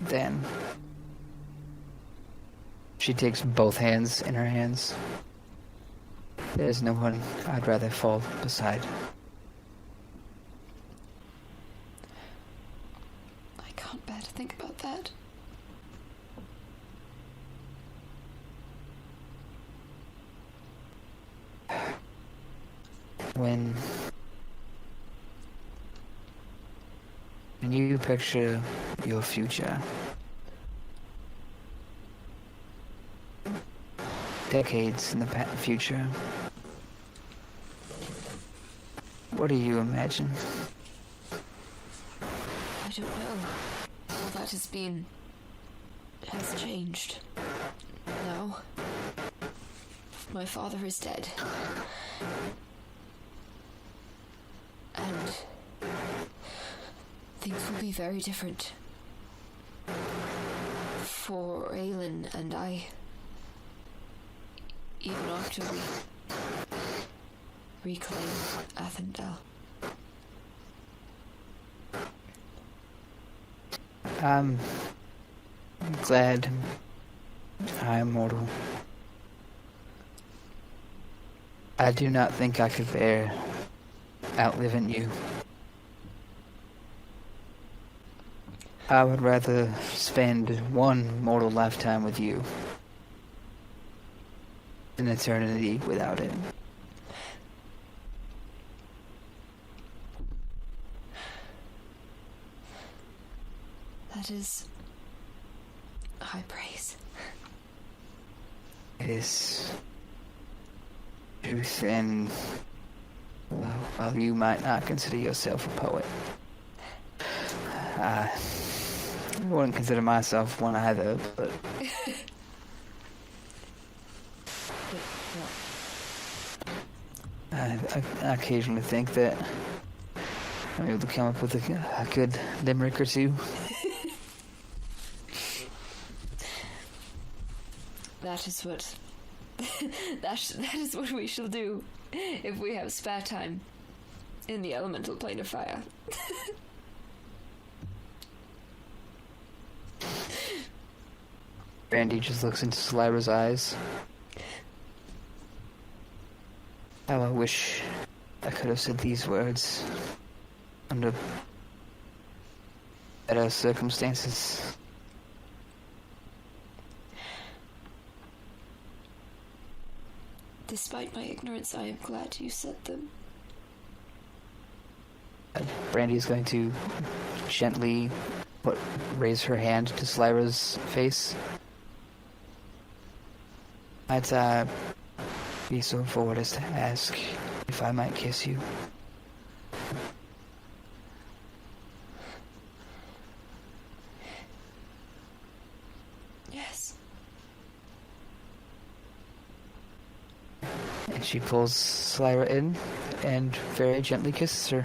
then she takes both hands in her hands. There's no one I'd rather fall beside. I can't bear to think about that. When you picture your future, decades in the future, what do you imagine? I don't know. All that has changed. Now, my father is dead. And things will be very different for Aelin and I, even after we reclaim Athendel. I'm glad I'm mortal. I do not think I could bear outliving you. I would rather spend one mortal lifetime with you than eternity without it. That is high praise. It is truth, and well, while you might not consider yourself a poet, I wouldn't consider myself one either, but I occasionally think that I'm able to come up with a good limerick or two. That is what that is what we shall do if we have spare time in the elemental plane of fire. Brandy just looks into Silyra's eyes. How I wish I could have said these words under better circumstances. Despite my ignorance, I am glad you said them. Brandy is going to gently raise her hand to Silyra's face. Might I be so forward as to ask if I might kiss you? Yes. And she pulls Silyra in and very gently kisses her.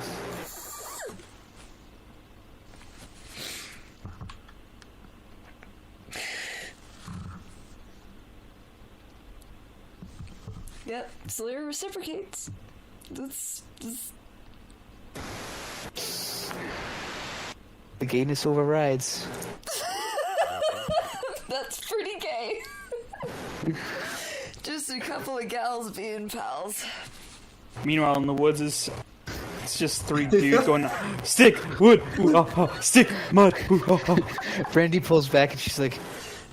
Yep, Silyra reciprocates. That's The gayness overrides. That's pretty gay. Just a couple of gals being pals. Meanwhile, in the woods, it's just three dudes going, stick, wood, ooh, ah, ah, stick, mud, ooh, ah, ah. Brandy pulls back and she's like,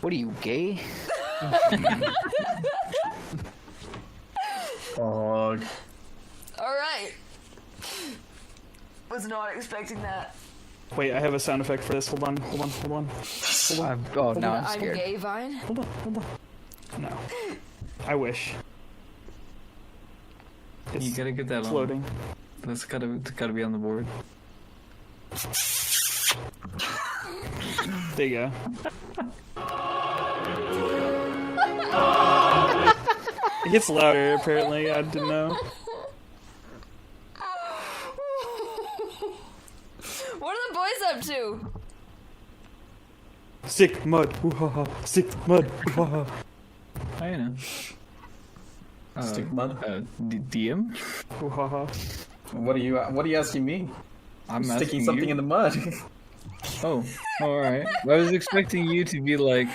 "What are you, gay?" Oh, Alright. Was not expecting that. Wait, I have a sound effect for this. Hold on. Oh, now I'm I'm scared. gay, Vine. Hold on. No. I wish. It's You gotta get that floating. on. That's gotta be on the board. There you go. It gets louder, apparently. I didn't know. What are the boys up to? Sick mud. Ooh-ha-ha. Sick mud. Ooh-ha-ha. I know. Stick mud. DM? Ooh-ha-ha. What are you asking me? I'm Sticking asking something you. in the mud. Oh, alright. I was expecting you to be like...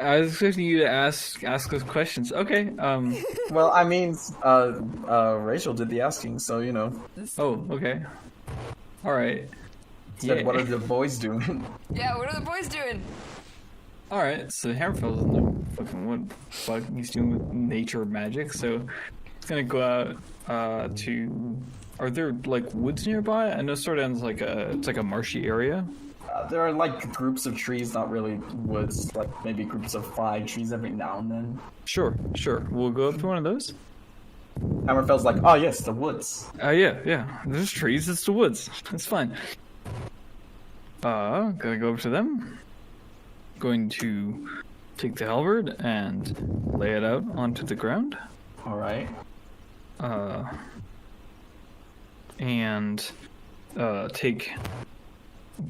I was expecting you to ask us questions. Okay, Well, I mean, Rachel did the asking, so you know. Oh, okay. Alright. Said, what are the boys doing? Yeah, what are the boys doing? Alright, so Hammerfell doesn't know fucking what fuck he's doing with nature magic, so he's gonna go out to... Are there, like, woods nearby? I know Sword End's like it's like a marshy area. There are like groups of trees, not really woods, like maybe groups of 5 trees every now and then. Sure. We'll go up to one of those. Hammerfell's like, oh yes, the woods. Yeah. There's trees, it's the woods. It's fine. Gonna go up to them. Going to take the halberd and lay it out onto the ground. Alright. And take...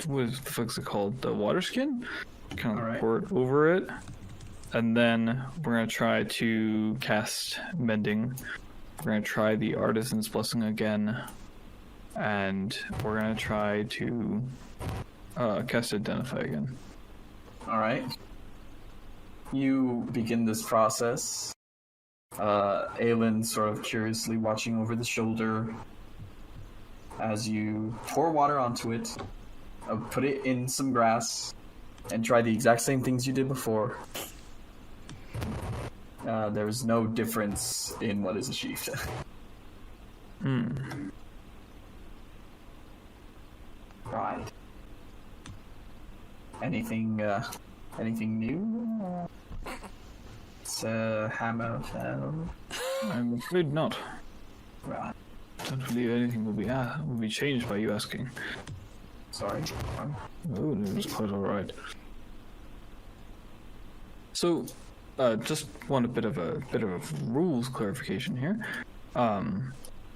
What the fuck's it called? The water skin? Kind of Alright. pour it over it. And then we're gonna try to cast Mending. We're gonna try the Artisan's Blessing again. And we're gonna try to cast Identify again. Alright. You begin this process. Aelin sort of curiously watching over the shoulder as you pour water onto it, put it in some grass, and try the exact same things you did before. There is no difference in what is achieved. Right. Anything new? It's Hammerfell. I'm afraid not. Right. Don't believe anything will be changed by you asking. Sorry. Oh, it's quite alright. So, just want a bit of a rules clarification here.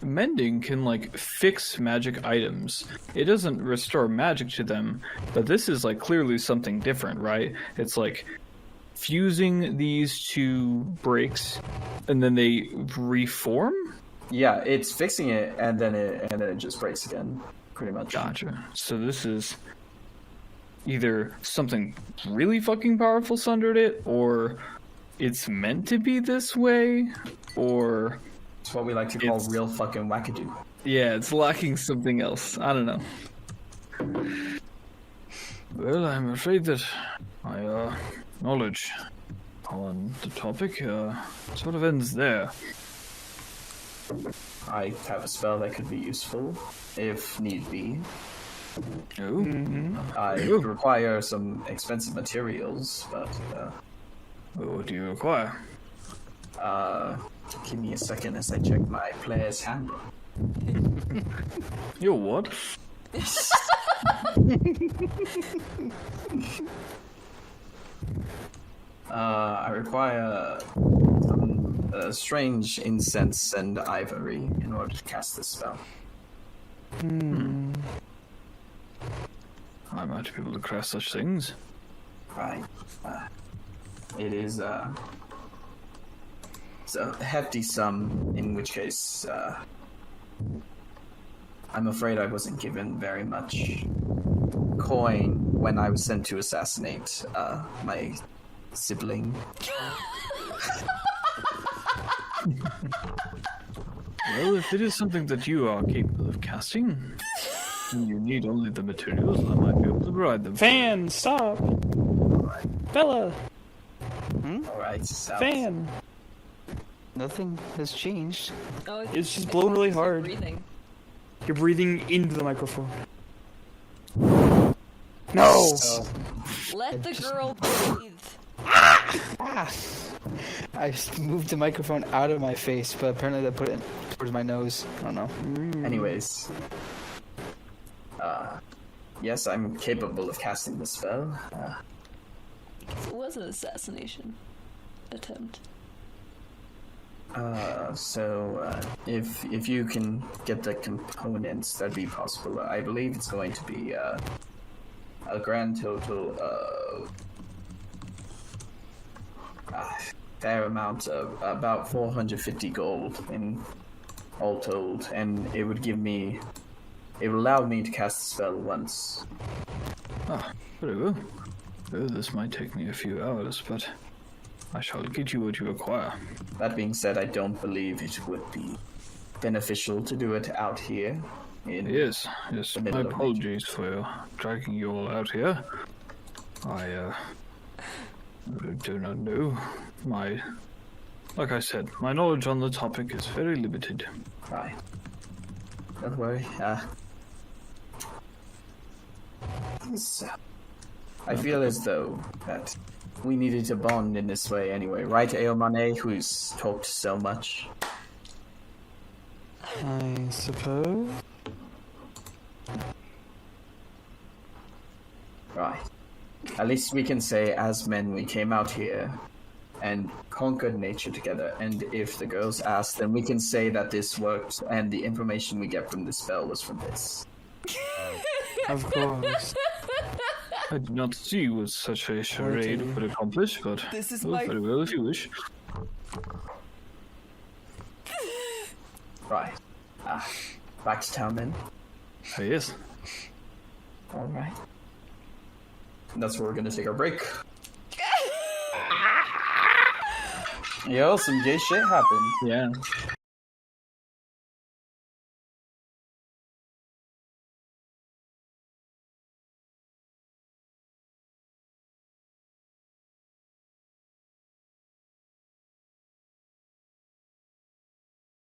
Mending can like fix magic items. It doesn't restore magic to them, but this is like clearly something different, right? It's like fusing these two breaks and then they reform? Yeah, it's fixing it and then it just breaks again, pretty much. Gotcha. So this is either something really fucking powerful sundered it, or it's meant to be this way, or It's what we like to call real fucking wackadoo. yeah, it's lacking something else. I don't know. Well, I'm afraid that my knowledge on the topic sort of ends there. I have a spell that could be useful, if need be. Oh, I require some expensive materials, but what do you require? give me a second as I check my player's handbook. Your what? I require some strange incense and ivory in order to cast this spell. I might be able to craft such things. Right. It is it's a hefty sum, in which case I'm afraid I wasn't given very much coin when I was sent to assassinate my sibling. Well, if it is something that you are capable of casting, and you need only the materials, I might be able to provide them. Fan, stop! Bella! Alright, Fan! Nothing has changed. Oh, It's just blowing really hard. Breathing. You're breathing into the microphone. No! Let the girl breathe. I just moved the microphone out of my face, but apparently they put it towards my nose. I don't know. Anyways. Yes, I'm capable of casting the spell. It was an assassination attempt. If you can get the components, that'd be possible. I believe it's going to be a grand total of a fair amount of about 450 gold in all told, and it would allow me to cast the spell once. Ah, very well. Well, this might take me a few hours, but I shall get you what you require. That being said, I don't believe it would be beneficial to do it out here. Yes. My apologies for dragging you all out here. I do not know. Like I said, my knowledge on the topic is very limited. Right. Don't worry. I feel as though that we needed to bond in this way anyway, right, Eyamon'e, who's talked so much? I suppose. Right. At least we can say, as men, we came out here and conquered nature together, and if the girls ask, then we can say that this worked, and the information we get from this spell was from this. Of course. I did not see what such a charade would accomplish, but This is very well if you wish. Right. Back to town then. Yes. Alright. That's where we're gonna take our break. Yo, some gay shit happened. Yeah.